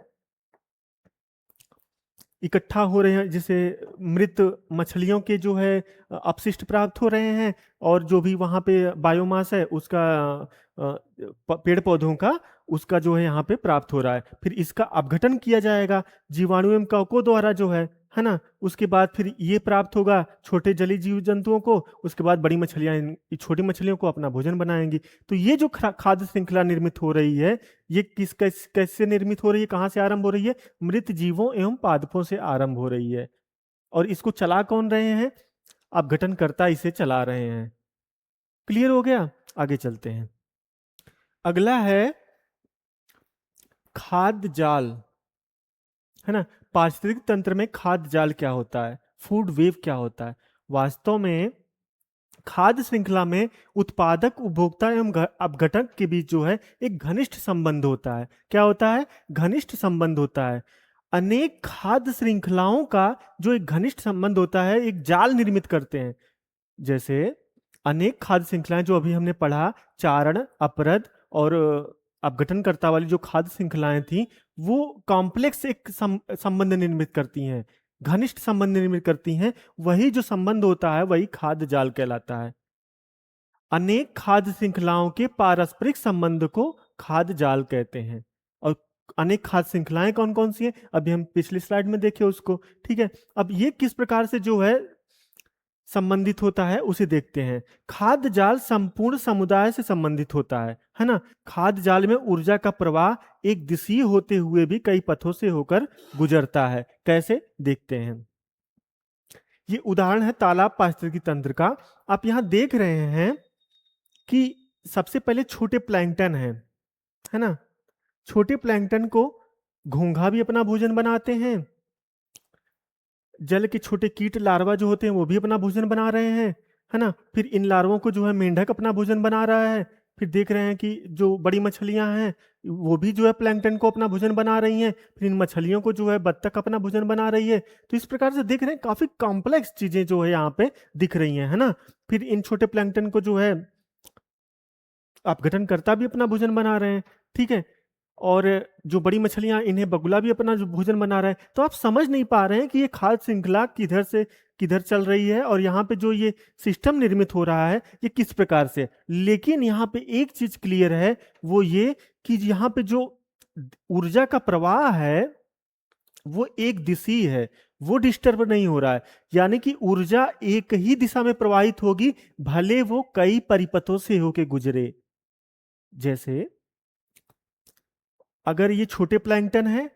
इकट्ठा हो रहे हैं, जैसे मृत मछलियों के जो है अपशिष्ट प्राप्त हो रहे हैं, और जो भी वहां पे बायोमास है उसका, पेड़ पौधों का, उसका जो है यहाँ पे प्राप्त हो रहा है। फिर इसका अपघटन किया जाएगा जीवाणु एवं कवकों द्वारा जो है ना। उसके बाद फिर ये प्राप्त होगा छोटे जलीय जीव जंतुओं को, उसके बाद बड़ी मछलियां छोटी मछलियों को अपना भोजन बनाएंगी। तो ये जो खाद्य श्रृंखला निर्मित हो रही है, ये कैसे निर्मित हो रही है, कहाँ से आरंभ हो रही है? मृत जीवों एवं पादपों से आरंभ हो रही है। और इसको चला कौन रहे हैं? अपघटनकर्ता इसे चला रहे हैं। क्लियर हो गया? आगे चलते हैं। अगला है खाद्य जाल, है ना। पारिस्थितिक तंत्र में खाद्य जाल क्या होता है, फूड वेव क्या होता है? वास्तव में खाद्य श्रृंखला में उत्पादक, उपभोक्ता एवं अपघटक के बीच जो है एक घनिष्ठ संबंध होता है। क्या होता है? घनिष्ठ संबंध होता है। अनेक खाद्य श्रृंखलाओं का जो एक घनिष्ठ संबंध होता है, एक जाल निर्मित करते हैं। जैसे अनेक खाद्य श्रृंखलाएं जो अभी हमने पढ़ा, चारण, अपरद और अपघटनकर्ता वाली जो खाद्य श्रृंखलाएं थी, वो कॉम्प्लेक्स एक संबंध निर्मित करती हैं, घनिष्ठ संबंध निर्मित करती हैं। वही जो संबंध होता है वही खाद्य जाल कहलाता है। अनेक खाद्य श्रृंखलाओं के पारस्परिक संबंध को खाद्य जाल कहते हैं। और अनेक खाद्य श्रृंखलाएं कौन कौन सी हैं, अभी हम पिछली स्लाइड में देखे उसको। ठीक है, अब ये किस प्रकार से जो है संबंधित होता है उसे देखते हैं। खाद्य जाल संपूर्ण समुदाय से संबंधित होता है ना। खाद्य जाल में ऊर्जा का प्रवाह एक दिशीय होते हुए भी कई पथों से होकर गुजरता है। कैसे? देखते हैं। ये उदाहरण है तालाब पारिस्थितिकी तंत्र का। आप यहां देख रहे हैं कि सबसे पहले छोटे प्लैंकटन है ना। छोटे प्लैंकटन को घोंघा भी अपना भोजन बनाते हैं, जल के छोटे कीट लार्वा जो होते हैं वो भी अपना भोजन बना रहे हैं, है ना। फिर इन लार्वों को जो है मेंढक अपना भोजन बना रहा है। फिर देख रहे हैं कि जो बड़ी मछलियां हैं वो भी जो है प्लैंकटन को अपना भोजन बना रही हैं। फिर इन मछलियों को जो है बत्तख अपना भोजन बना रही है। तो इस प्रकार से देख रहे हैं काफी कॉम्प्लेक्स चीजें जो है यहाँ पे दिख रही हैं, है ना। फिर इन छोटे प्लैंकटन को जो है अपघटनकर्ता भी अपना भोजन बना रहे हैं। ठीक है, और जो बड़ी मछलियां, इन्हें बगुला भी अपना जो भोजन बना रहा है। तो आप समझ नहीं पा रहे हैं कि ये खाद्य श्रृंखला किधर से किधर चल रही है, और यहाँ पे जो ये सिस्टम निर्मित हो रहा है ये किस प्रकार से। लेकिन यहाँ पे एक चीज क्लियर है, वो ये कि यहाँ पे जो ऊर्जा का प्रवाह है वो एक दिशी है, वो डिस्टर्ब नहीं हो रहा है। यानी कि ऊर्जा एक ही दिशा में प्रवाहित होगी, भले वो कई परिपथों से होके गुजरे। जैसे अगर ये छोटे प्लैंकटन है,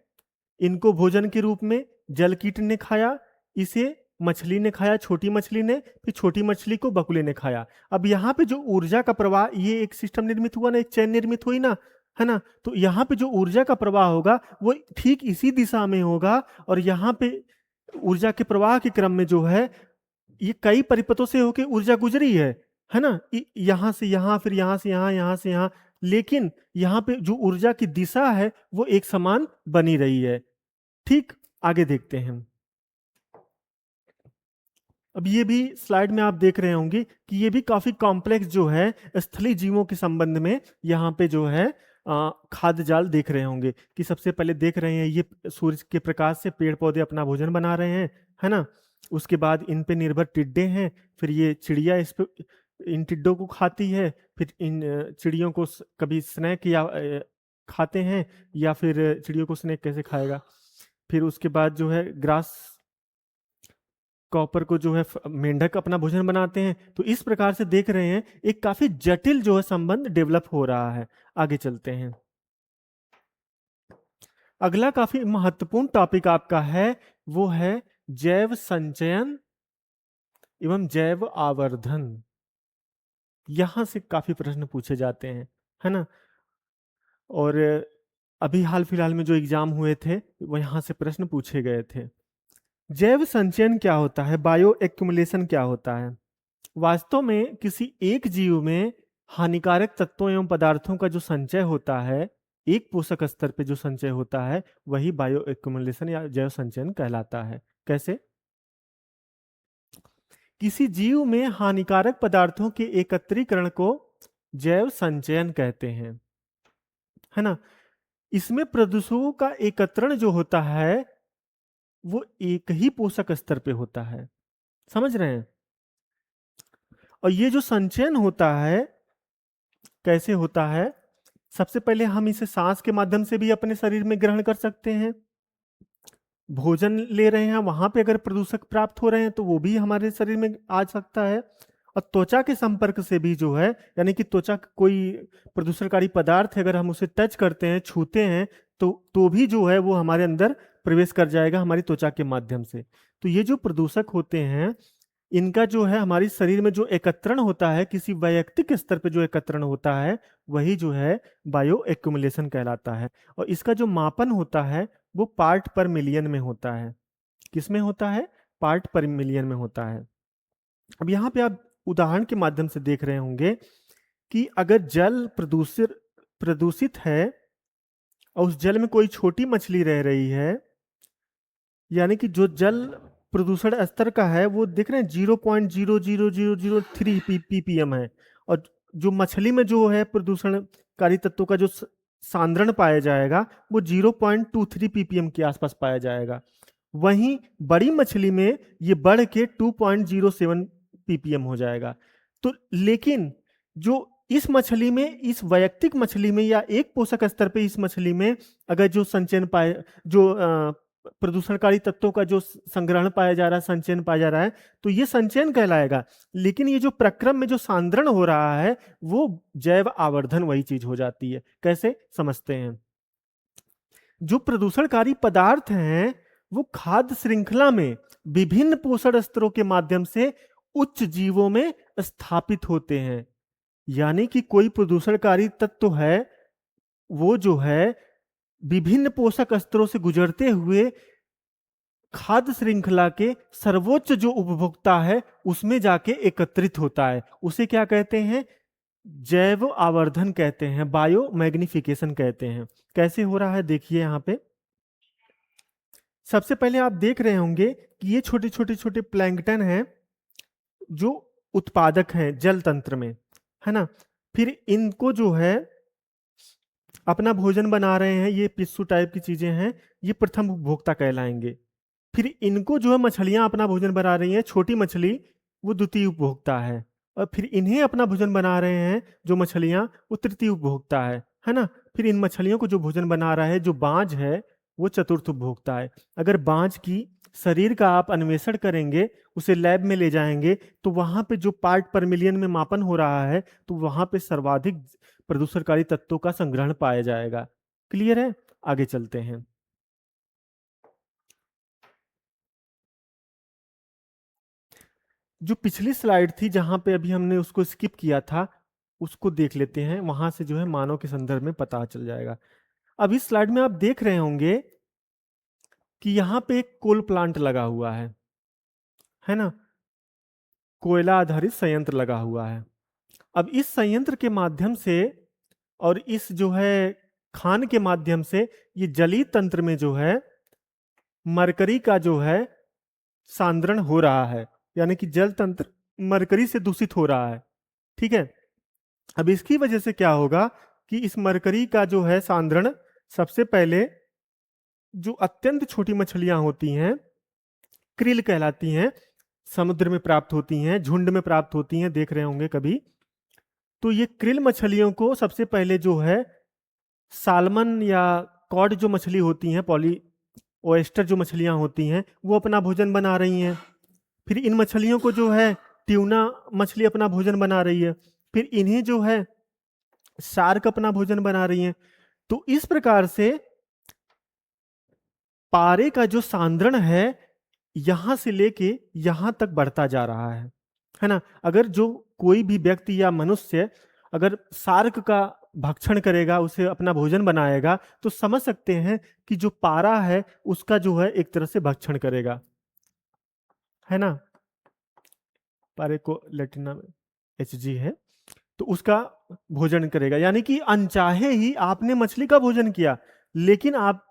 इनको भोजन के रूप में जल कीट ने खाया, इसे मछली ने खाया, छोटी मछली ने, फिर छोटी मछली को बकुले ने खाया। अब यहाँ पे जो ऊर्जा का प्रवाह, ये एक सिस्टम निर्मित हुआ ना, एक चैन निर्मित हुई ना, है ना। तो यहाँ पे जो ऊर्जा का प्रवाह होगा वो ठीक इसी दिशा में होगा। और यहाँ पे ऊर्जा के प्रवाह के क्रम में जो है ये कई परिपथों से होकर ऊर्जा गुजरी है ना। यहां से यहां, फिर यहां से यहां, यहां से यहां, लेकिन यहाँ पे जो ऊर्जा की दिशा है वो एक समान बनी रही है। ठीक, आगे देखते हैं। अब ये भी स्लाइड में आप देख रहे होंगे कि ये भी काफी कॉम्प्लेक्स जो है स्थलीय जीवों के संबंध में यहाँ पे जो है खाद्य जाल देख रहे होंगे। कि सबसे पहले देख रहे हैं ये सूर्य के प्रकाश से पेड़ पौधे अपना भोजन बना रहे हैं, है ना। उसके बाद इन पे निर्भर टिड्डे हैं, फिर ये चिड़िया इस पे इन टिड्डों को खाती है। फिर इन चिड़ियों को कभी स्नैक या खाते हैं, या फिर चिड़ियों को स्नैक कैसे खाएगा। फिर उसके बाद जो है ग्रास कॉपर को जो है मेंढक अपना भोजन बनाते हैं। तो इस प्रकार से देख रहे हैं एक काफी जटिल जो है संबंध डेवलप हो रहा है। आगे चलते हैं। अगला काफी महत्वपूर्ण टॉपिक आपका है, वो है जैव संचयन एवं जैव आवर्धन। यहां से काफी प्रश्न पूछे जाते हैं, है ना। और अभी हाल फिलहाल में जो एग्जाम हुए थे वो यहाँ से प्रश्न पूछे गए थे। जैव संचयन क्या होता है, बायो एक्युमुलेशन क्या होता है? वास्तव में किसी एक जीव में हानिकारक तत्वों एवं पदार्थों का जो संचय होता है, एक पोषक स्तर पे जो संचय होता है, वही बायो एक्युमुलेशन या जैव संचयन कहलाता है। कैसे? किसी जीव में हानिकारक पदार्थों के एकत्रीकरण को जैव संचयन कहते हैं, है ना। इसमें प्रदूषकों का एकत्रण जो होता है वो एक ही पोषक स्तर पे होता है, समझ रहे हैं। और ये जो संचयन होता है कैसे होता है? सबसे पहले हम इसे सांस के माध्यम से भी अपने शरीर में ग्रहण कर सकते हैं। भोजन ले रहे हैं वहां पे अगर प्रदूषक प्राप्त हो रहे हैं तो वो भी हमारे शरीर में आ सकता है। और त्वचा के संपर्क से भी जो है, यानी कि त्वचा कोई प्रदूषणकारी पदार्थ है अगर हम उसे टच करते हैं, छूते हैं, तो भी जो है वो हमारे अंदर प्रवेश कर जाएगा हमारी त्वचा के माध्यम से। तो ये जो प्रदूषक होते हैं इनका जो है हमारी शरीर में जो एकत्रण होता है, किसी वैयक्तिक स्तर पे जो एकत्रण होता है, वही जो है बायो एक्युमुलेशन कहलाता है। और इसका जो मापन होता है वो पार्ट पर मिलियन में होता है। किस में होता है? पार्ट पर मिलियन में होता है। अब यहाँ पे आप उदाहरण के माध्यम से देख रहे होंगे कि अगर जल प्रदूषित प्रदूषित है और उस जल में कोई छोटी मछली रह रही है, यानी कि जो जल प्रदूषण स्तर का है वो देख रहे हैं 0.00003 ppm है। और जो मछली में जो है प्रदूषणकारी तत्वों का जो सांद्रण पाया जाएगा वो 0.23 ppm के आसपास पाया जाएगा। वहीं बड़ी मछली में ये बढ़ के 2.07 ppm हो जाएगा। तो लेकिन जो इस मछली में, इस वैयक्तिक मछली में या एक पोषक स्तर पे इस मछली में अगर जो संचयन पाए, जो प्रदूषणकारी तत्वों का जो संग्रहण पाया जा रहा है, संचयन पाया जा रहा है, तो ये संचयन कहलाएगा। लेकिन ये जो प्रक्रम में जो सांद्रण हो रहा है वो जैव आवर्धन वही चीज हो जाती है। कैसे समझते हैं? जो प्रदूषणकारी पदार्थ हैं वो खाद्य श्रृंखला में विभिन्न पोषण स्तरों के माध्यम से उच्च जीवों में स्थापित होते हैं। यानी कि कोई प्रदूषणकारी तत्व है वो जो है विभिन्न पोषक स्तरों से गुजरते हुए खाद्य श्रृंखला के सर्वोच्च जो उपभोक्ता है उसमें जाके एकत्रित होता है। उसे क्या कहते हैं? जैव आवर्धन कहते हैं, बायो मैग्निफिकेशन कहते हैं। कैसे हो रहा है देखिए यहाँ पे। सबसे पहले आप देख रहे होंगे कि ये छोटे छोटे छोटे प्लैंकटन हैं जो उत्पादक हैं जल तंत्र में, है ना। फिर इनको जो है अपना भोजन बना रहे हैं, ये पिस्सू टाइप की चीजें हैं, ये प्रथम उपभोक्ता कहलाएंगे। फिर इनको जो है मछलियां अपना भोजन बना रही हैं, छोटी मछली वो द्वितीय उपभोक्ता है। और फिर इन्हें अपना भोजन बना रहे हैं जो मछलियां, वो तृतीय उपभोक्ता है ना। फिर इन मछलियों को जो भोजन बना रहा है जो बाज है वो चतुर्थ उपभोक्ता है। अगर बाज की शरीर का आप अन्वेषण करेंगे, उसे लैब में ले जाएंगे, तो वहां पे जो पार्ट पर मिलियन में मापन हो रहा है तो वहां पे सर्वाधिक प्रदूषणकारी तत्वों का संग्रहण पाया जाएगा। क्लियर है? आगे चलते हैं। जो पिछली स्लाइड थी जहां पे अभी हमने उसको स्किप किया था उसको देख लेते हैं, वहां से जो है मानव के संदर्भ में पता चल जाएगा। अब इस स्लाइड में आप देख रहे होंगे कि यहाँ पे एक कोल प्लांट लगा हुआ है ना। कोयला आधारित संयंत्र लगा हुआ है। अब इस संयंत्र के माध्यम से और इस जो है खान के माध्यम से ये जलीय तंत्र में जो है मरकरी का जो है सांद्रण हो रहा है, यानी कि जल तंत्र मरकरी से दूषित हो रहा है। ठीक है। अब इसकी वजह से क्या होगा कि इस मरकरी का जो है सांद्रण, सबसे पहले जो अत्यंत छोटी मछलियां होती हैं, क्रिल कहलाती हैं, समुद्र में प्राप्त होती हैं, झुंड में प्राप्त होती हैं, देख रहे होंगे कभी। तो ये क्रिल मछलियों को सबसे पहले जो है सालमन या कॉड जो मछली होती हैं, पॉली ओएस्टर जो मछलियां होती हैं, वो अपना भोजन बना रही हैं। फिर इन मछलियों को जो है ट्यूना मछली अपना भोजन बना रही है। फिर इन्हें जो है शार्क अपना भोजन बना रही हैं। तो इस प्रकार से पारे का जो सांद्रण है यहां से लेके यहां तक बढ़ता जा रहा है ना। अगर जो कोई भी व्यक्ति या मनुष्य अगर शार्क का भक्षण करेगा, उसे अपना भोजन बनाएगा, तो समझ सकते हैं कि जो पारा है उसका जो है एक तरह से भक्षण करेगा, है ना। पारे को लैटिन नाम HG है, तो उसका भोजन करेगा, यानी कि अनचाहे ही आपने मछली का भोजन किया, लेकिन आप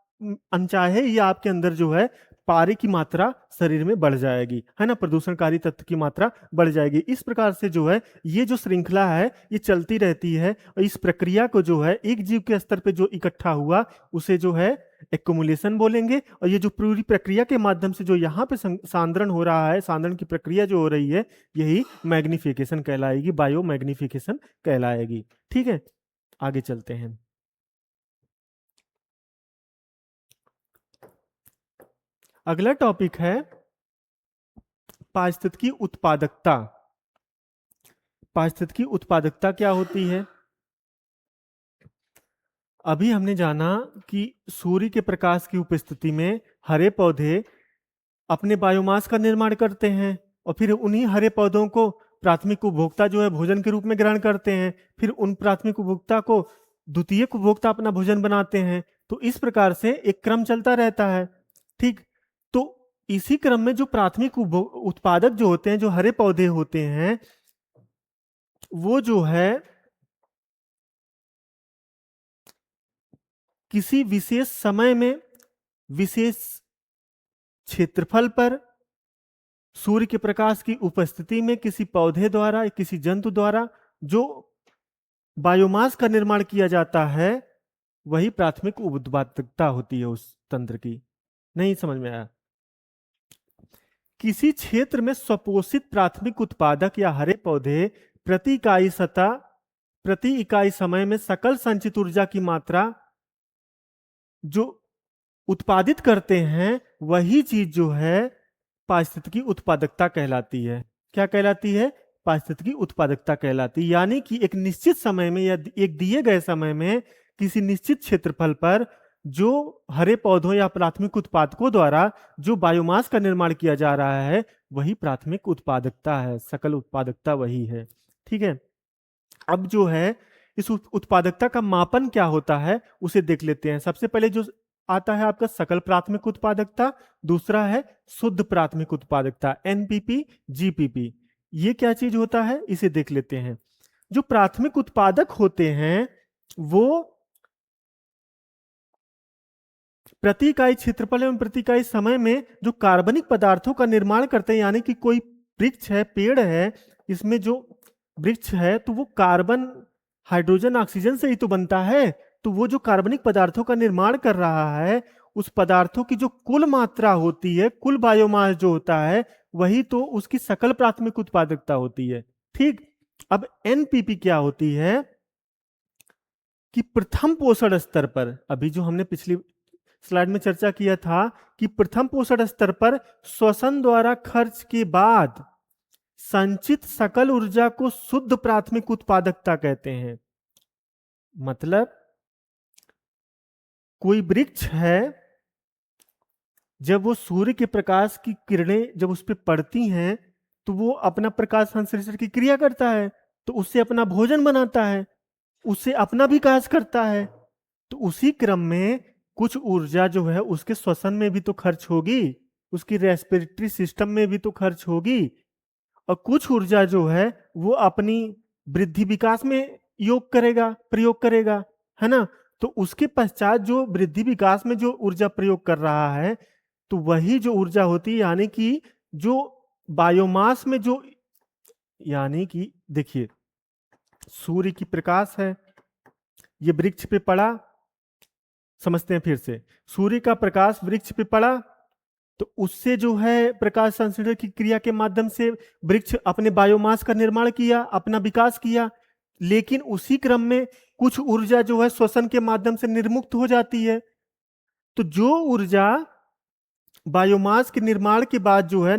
अनचाहे ही आपके अंदर जो है पारे की मात्रा शरीर में बढ़ जाएगी, है ना, प्रदूषणकारी तत्व की मात्रा बढ़ जाएगी। इस प्रकार से जो है ये जो श्रृंखला है ये चलती रहती है, और इस प्रक्रिया को जो है एक जीव के स्तर पे जो इकट्ठा हुआ उसे जो है एक्युमुलेशन बोलेंगे, और ये जो पूरी प्रक्रिया के माध्यम से जो यहाँ पे सांद्रण हो रहा है, सांद्रण की प्रक्रिया जो हो रही है, यही मैग्निफिकेशन कहलाएगी, बायो मैग्निफिकेशन कहलाएगी। ठीक है, आगे चलते हैं। अगला टॉपिक है पारिस्थितिकी उत्पादकता। पारिस्थितिकी उत्पादकता क्या होती है? अभी हमने जाना कि सूर्य के प्रकाश की उपस्थिति में हरे पौधे अपने बायोमास का निर्माण करते हैं, और फिर उन्हीं हरे पौधों को प्राथमिक उपभोक्ता जो है भोजन के रूप में ग्रहण करते हैं, फिर उन प्राथमिक उपभोक्ता को द्वितीयक उपभोक्ता अपना भोजन बनाते हैं। तो इस प्रकार से एक क्रम चलता रहता है। ठीक, तो इसी क्रम में जो प्राथमिक उत्पादक जो होते हैं, जो हरे पौधे होते हैं, वो जो है किसी विशेष समय में विशेष क्षेत्रफल पर सूर्य के प्रकाश की उपस्थिति में किसी पौधे द्वारा, किसी जंतु द्वारा जो बायोमास का निर्माण किया जाता है, वही प्राथमिक उत्पादकता होती है उस तंत्र की। नहीं समझ में आया? किसी क्षेत्र में स्वपोषित प्राथमिक उत्पादक या हरे पौधे प्रति इकाई सतह, प्रति इकाई समय में सकल संचित ऊर्जा की मात्रा जो उत्पादित करते हैं, वही चीज जो है पारिस्थितिकी उत्पादकता कहलाती है। क्या कहलाती है? पारिस्थितिकी उत्पादकता कहलाती है। यानी कि एक निश्चित समय में या एक दिए गए समय में किसी निश्चित क्षेत्रफल पर जो हरे पौधों या प्राथमिक उत्पादकों द्वारा जो बायोमास का निर्माण किया जा रहा है, वही प्राथमिक उत्पादकता है, सकल उत्पादकता वही है। ठीक है, अब जो है इस उत्पादकता का मापन क्या होता है उसे देख लेते हैं। सबसे पहले जो आता है आपका सकल प्राथमिक उत्पादकता, दूसरा है शुद्ध प्राथमिक उत्पादकता NPP GPP। ये क्या चीज होता है इसे देख लेते हैं। जो प्राथमिक उत्पादक होते हैं वो प्रति इकाई क्षेत्रफल एवं प्रति इकाई समय में जो कार्बनिक पदार्थों का निर्माण करते हैं, यानी कि कोई वृक्ष है, पेड़ है, इसमें जो वृक्ष है तो वो कार्बन, हाइड्रोजन, ऑक्सीजन से ही तो बनता है। तो वो जो कार्बनिक पदार्थों का निर्माण कर रहा है, उस पदार्थों की जो कुल मात्रा होती है, कुल बायोमास जो होता है, वही तो उसकी सकल प्राथमिक उत्पादकता होती है। ठीक, अब NPP क्या होती है कि प्रथम पोषण स्तर पर, अभी जो हमने पिछली स्लाइड में चर्चा किया था कि प्रथम पोषण स्तर पर श्वसन द्वारा खर्च के बाद संचित सकल ऊर्जा को शुद्ध प्राथमिक उत्पादकता कहते हैं। मतलब कोई वृक्ष है, जब वो सूर्य के प्रकाश की किरणें जब उस पर पड़ती हैं तो वो अपना प्रकाश संश्लेषण की क्रिया करता है, तो उससे अपना भोजन बनाता है, उससे अपना विकास करता है। तो उसी क्रम में कुछ ऊर्जा जो है उसके श्वसन में भी तो खर्च होगी, उसकी रेस्पिरेटरी सिस्टम में भी तो खर्च होगी, और कुछ ऊर्जा जो है वो अपनी वृद्धि विकास में योग करेगा, प्रयोग करेगा, है ना। तो उसके पश्चात जो वृद्धि विकास में जो ऊर्जा प्रयोग कर रहा है, तो वही जो ऊर्जा होती है, यानी कि जो बायोमास में जो, यानी कि देखिए सूर्य की प्रकाश है, ये वृक्ष पे पड़ा, समझते हैं फिर से, सूर्य का प्रकाश वृक्ष पे पड़ा तो उससे जो है प्रकाश संश्लेषण की क्रिया के माध्यम से वृक्ष अपने बायोमास का निर्माण किया, अपना विकास किया, लेकिन उसी क्रम में कुछ ऊर्जा जो है श्वसन के माध्यम से निर्मुक्त हो जाती है। तो जो ऊर्जा बायोमास के निर्माण के बाद जो है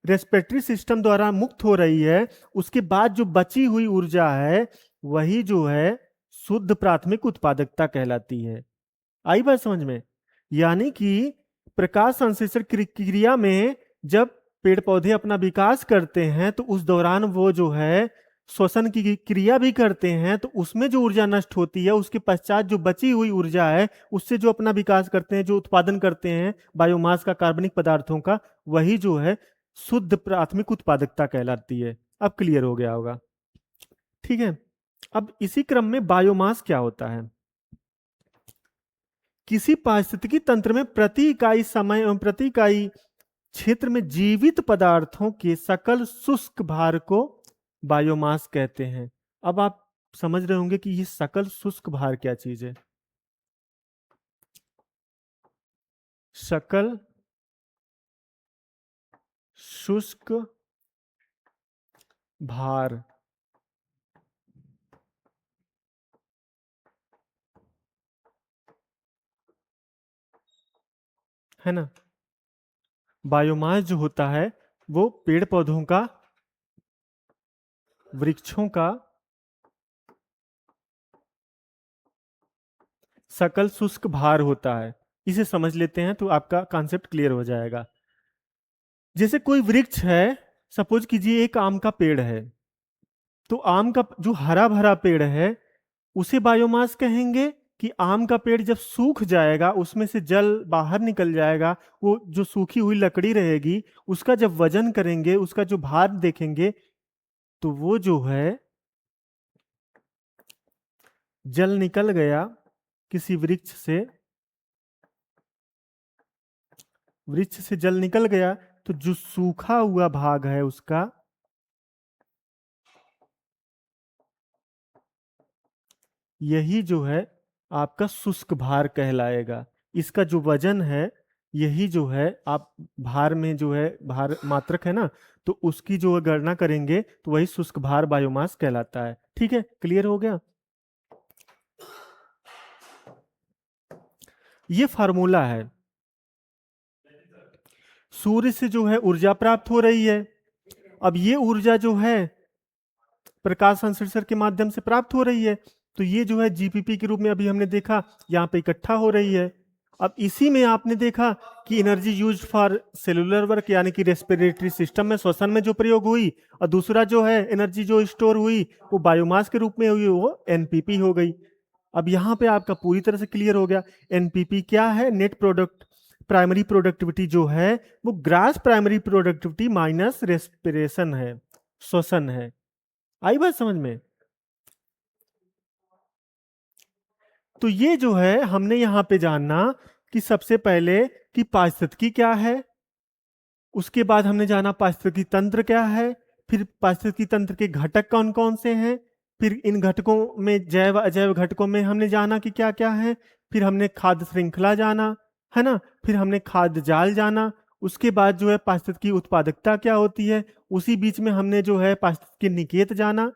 रेस्पिरेटरी सिस्टम द्वारा मुक्त हो रही है, उसके बाद जो बची हुई ऊर्जा है वही जो है शुद्ध प्राथमिक उत्पादकता कहलाती है। आई बात समझ में? यानी कि प्रकाश संश्लेषण क्रिया में जब पेड़ पौधे अपना विकास करते हैं तो उस दौरान वो जो है श्वसन की क्रिया भी करते हैं तो उसमें जो ऊर्जा नष्ट होती है उसके पश्चात जो बची हुई ऊर्जा है उससे जो अपना विकास करते हैं, जो उत्पादन करते हैं बायोमास का, कार्बनिक पदार्थों का, वही जो है शुद्ध प्राथमिक उत्पादकता कहलाती है। अब क्लियर हो गया होगा। ठीक है, अब इसी क्रम में बायोमास क्या होता है। किसी पारिस्थितिकी तंत्र में प्रति इकाई समय एवं प्रति इकाई क्षेत्र में जीवित पदार्थों के सकल शुष्क भार को बायोमास कहते हैं। अब आप समझ रहे होंगे कि ये सकल शुष्क भार क्या चीज है। सकल शुष्क भार है ना। बायोमास जो होता है वो पेड़ पौधों का, वृक्षों का सकल शुष्क भार होता है। इसे समझ लेते हैं तो आपका कॉन्सेप्ट क्लियर हो जाएगा। जैसे कोई वृक्ष है, सपोज कीजिए एक आम का पेड़ है, तो आम का जो हरा भरा पेड़ है उसे बायोमास कहेंगे कि आम का पेड़ जब सूख जाएगा, उसमें से जल बाहर निकल जाएगा, वो जो सूखी हुई लकड़ी रहेगी उसका जब वजन करेंगे, उसका जो भार देखेंगे, तो वो जो है जल निकल गया किसी वृक्ष से जल निकल गया, तो जो सूखा हुआ भाग है उसका यही जो है आपका शुष्क भार कहलाएगा। इसका जो वजन है यही जो है आप भार में जो है भार मात्रक है ना, तो उसकी जो गणना करेंगे तो वही शुष्क भार बायोमास कहलाता है। ठीक है, क्लियर हो गया। ये फार्मूला है। सूर्य से जो है ऊर्जा प्राप्त हो रही है। अब ये ऊर्जा जो है प्रकाश संश्लेषण के माध्यम से प्राप्त हो रही है, तो ये जो है जीपीपी के रूप में अभी हमने देखा यहाँ पे इकट्ठा हो रही है। अब इसी में आपने देखा कि energy use for cellular work यानी कि रेस्पिरेटरी सिस्टम में श्वसन में जो प्रयोग हुई, और दूसरा जो है एनर्जी जो स्टोर हुई वो बायोमास के रूप में हुई, वो एनपीपी हो गई। अब यहाँ पे आपका पूरी तरह से क्लियर हो गया। एनपीपी क्या है, नेट प्रोडक्ट प्राइमरी प्रोडक्टिविटी जो है वो grass primary productivity minus respiration है, श्वसन है। आई बात समझ में। तो ये जो है हमने यहां पे जानना कि सबसे पहले कि पारिस्थितिकी क्या है, उसके बाद हमने जाना पारिस्थितिकी तंत्र क्या है, फिर पारिस्थितिकी तंत्र के घटक कौन कौन से हैं, फिर इन घटकों में जैव अजैव घटकों में हमने जाना कि क्या क्या है, फिर हमने खाद्य श्रृंखला जाना, है ना, फिर हमने खाद्य जाल जाना, उसके बाद जो है पारिस्थितिकी उत्पादकता क्या होती है, उसी बीच में हमने जो है पारिस्थितिकी निकेत जाना।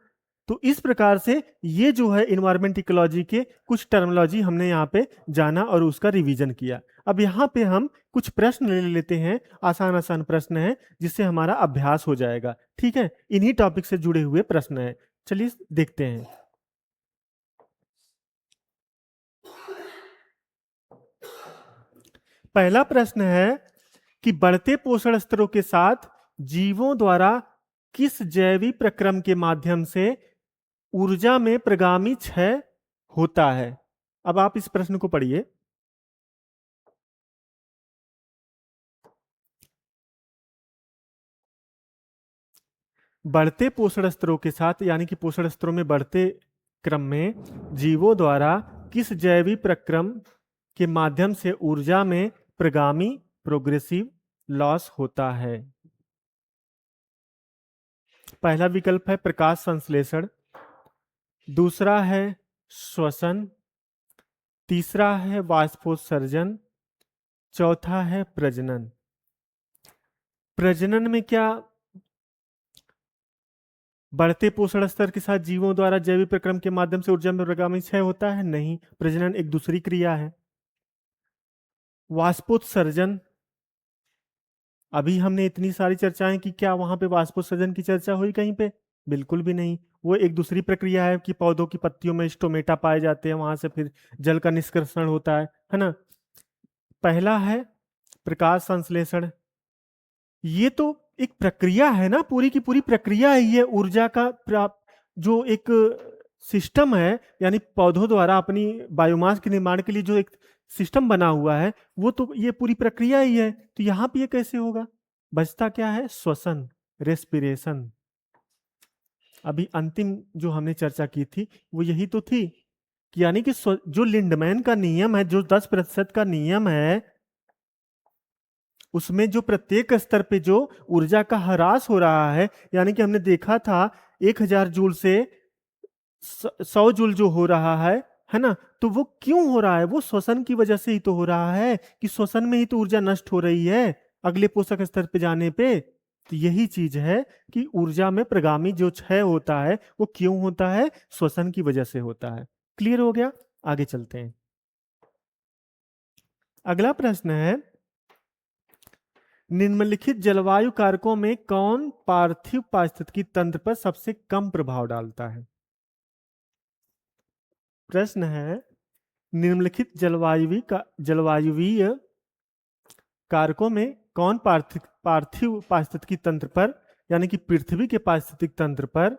तो इस प्रकार से ये जो है इन्वायरमेंट इकोलॉजी के कुछ टर्मिनोलॉजी हमने यहाँ पे जाना और उसका रिवीजन किया। अब यहाँ पे हम कुछ प्रश्न ले लेते हैं, आसान आसान प्रश्न है जिससे हमारा अभ्यास हो जाएगा। ठीक है, इन्हीं टॉपिक से जुड़े हुए प्रश्न है, चलिए देखते हैं। पहला प्रश्न है कि बढ़ते पोषण स्तरों के साथ जीवों द्वारा किस जैविक प्रक्रम के माध्यम से ऊर्जा में प्रगामी क्षय होता है। अब आप इस प्रश्न को पढ़िए। बढ़ते पोषण स्तरों के साथ यानी कि पोषण स्तरों में बढ़ते क्रम में जीवों द्वारा किस जैविक प्रक्रम के माध्यम से ऊर्जा में प्रगामी प्रोग्रेसिव लॉस होता है। पहला विकल्प है प्रकाश संश्लेषण, दूसरा है श्वसन, तीसरा है वाष्पोत्सर्जन, चौथा है प्रजनन। प्रजनन में क्या बढ़ते पोषण स्तर के साथ जीवों द्वारा जैविक प्रक्रम के माध्यम से ऊर्जा में प्रगामी क्षय होता है? नहीं, प्रजनन एक दूसरी क्रिया है। वाष्पोत्सर्जन, अभी हमने इतनी सारी चर्चाएं की, क्या वहां पे वाष्पोत्सर्जन की चर्चा हुई कहीं पे? बिल्कुल भी नहीं। वो एक दूसरी प्रक्रिया है कि पौधों की पत्तियों में स्टोमेटा पाए जाते हैं, वहां से फिर जल का निष्कर्षण होता है ना। पहला है प्रकाश संश्लेषण, ये तो एक प्रक्रिया है ना, पूरी की पूरी प्रक्रिया है ये ऊर्जा का जो एक सिस्टम है, यानी पौधों द्वारा अपनी बायोमास के निर्माण के लिए जो एक सिस्टम बना हुआ है, वो तो ये पूरी प्रक्रिया ही है। तो यहां पे ये कैसे होगा? बचता क्या है? श्वसन, रेस्पिरेशन। अभी अंतिम जो हमने चर्चा की थी वो यही तो थी कि यानी कि जो लिंडमैन का नियम है, जो 10% का नियम है, उसमें जो प्रत्येक स्तर पे जो ऊर्जा का ह्रास हो रहा है, यानी कि हमने देखा था 1000 जूल से 100 जूल जो हो रहा है ना, तो वो क्यों हो रहा है? वो श्वसन की वजह से ही तो हो रहा है, कि श्वसन में ही तो ऊर्जा नष्ट हो रही है अगले पोषक स्तर पे जाने पे। तो यही चीज है कि ऊर्जा में प्रगामी जो क्षय होता है वो क्यों होता है? श्वसन की वजह से होता है। क्लियर हो गया? आगे चलते हैं। अगला प्रश्न है, निम्नलिखित जलवायु कारकों में कौन पार्थिव पारिस्थितिकी तंत्र पर सबसे कम प्रभाव डालता है? प्रश्न है, निम्नलिखित जलवायुवीय कारकों में कौन पार्थिव पारिस्थितिकी तंत्र पर, यानी कि पृथ्वी के पारिस्थितिक तंत्र पर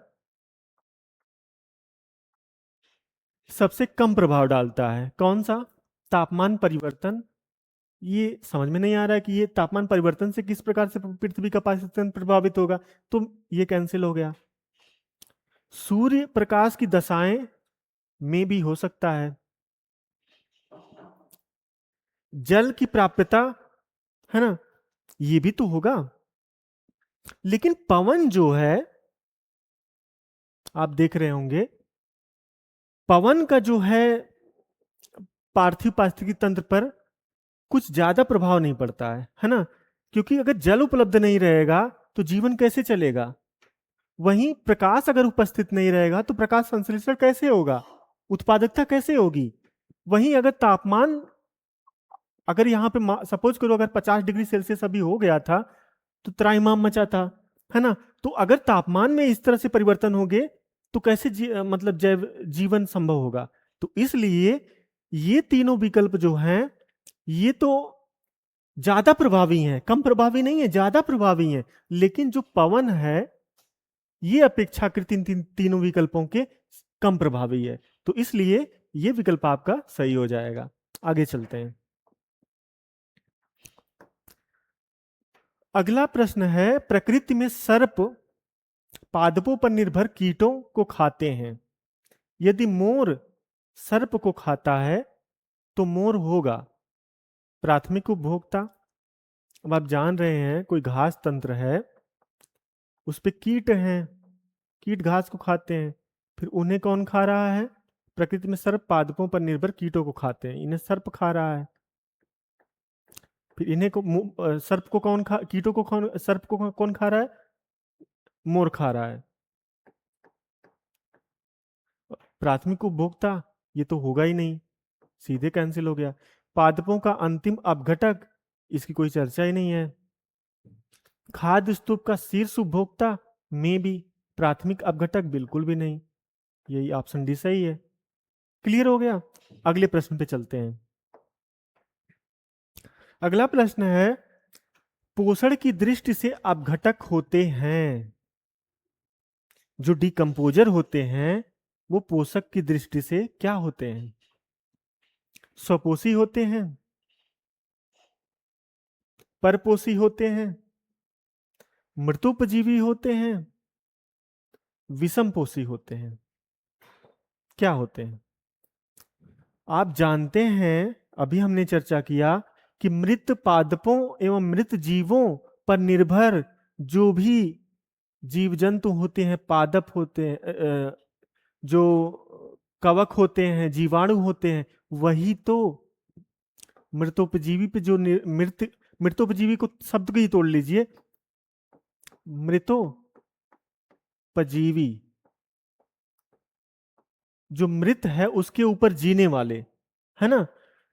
सबसे कम प्रभाव डालता है? कौन सा? तापमान परिवर्तन। ये समझ में नहीं आ रहा है कि ये तापमान परिवर्तन से किस प्रकार से पृथ्वी का पारिस्थितिक तंत्र प्रभावित होगा, तो ये कैंसिल हो गया। सूर्य प्रकाश की दशाएं में भी हो सकता है। जल की प्राप्यता, है ना, ये भी तो होगा। लेकिन पवन जो है, आप देख रहे होंगे, पवन का जो है पार्थिव पारिस्थितिकी तंत्र पर कुछ ज्यादा प्रभाव नहीं पड़ता है ना, क्योंकि अगर जल उपलब्ध नहीं रहेगा तो जीवन कैसे चलेगा? वहीं प्रकाश अगर उपस्थित नहीं रहेगा तो प्रकाश संश्लेषण कैसे होगा? उत्पादकता कैसे होगी? वहीं अगर तापमान, अगर यहाँ पे सपोज करो अगर 50 डिग्री सेल्सियस अभी हो गया था तो त्राहिमाम मचा था, है ना। तो अगर तापमान में इस तरह से परिवर्तन हो गए तो कैसे मतलब जैव जीवन संभव होगा? तो इसलिए ये तीनों विकल्प जो हैं ये तो ज्यादा प्रभावी हैं, कम प्रभावी नहीं है, ज्यादा प्रभावी हैं। लेकिन जो पवन है ये अपेक्षाकृत तीनों विकल्पों के कम प्रभावी है। तो इसलिए ये विकल्प आपका सही हो जाएगा। आगे चलते हैं। अगला प्रश्न है, प्रकृति में सर्प पादपों पर निर्भर कीटों को खाते हैं। यदि मोर सर्प को खाता है तो मोर होगा प्राथमिक उपभोक्ता। अब आप जान रहे हैं कोई घास तंत्र है, उस पे कीट हैं, कीट घास को खाते हैं, फिर उन्हें कौन खा रहा है? प्रकृति में सर्प पादपों पर निर्भर कीटों को खाते हैं, इन्हें सर्प खा रहा है। फिर इन्हें को सर्प को कौन खा, कीटों को कौन, सर्प को कौन खा रहा है? मोर खा रहा है। प्राथमिक उपभोक्ता, ये तो होगा ही नहीं, सीधे कैंसिल हो गया। पादपों का अंतिम अपघटक, इसकी कोई चर्चा ही नहीं है। खाद्य स्तूप का शीर्ष उपभोक्ता में भी प्राथमिक अपघटक बिल्कुल भी नहीं, यही ऑप्शन डी सही है। क्लियर हो गया? अगले प्रश्न पे चलते हैं। अगला प्रश्न है, पोषण की दृष्टि से अपघटक होते हैं, जो डिकम्पोजर होते हैं वो पोषक की दृष्टि से क्या होते हैं? स्वपोषी होते हैं, परपोषी होते हैं, मृतोपजीवी होते हैं, विषमपोषी होते हैं? क्या होते हैं? आप जानते हैं, अभी हमने चर्चा किया कि मृत पादपों एवं मृत जीवों पर निर्भर जो भी जीव जंतु होते हैं, पादप होते हैं, जो कवक होते हैं, जीवाणु होते हैं, वही तो मृतोपजीवी पे जो मृतोपजीवी को शब्द को ही तोड़ लीजिए, मृतोपजीवी, जो मृत है उसके ऊपर जीने वाले, है ना,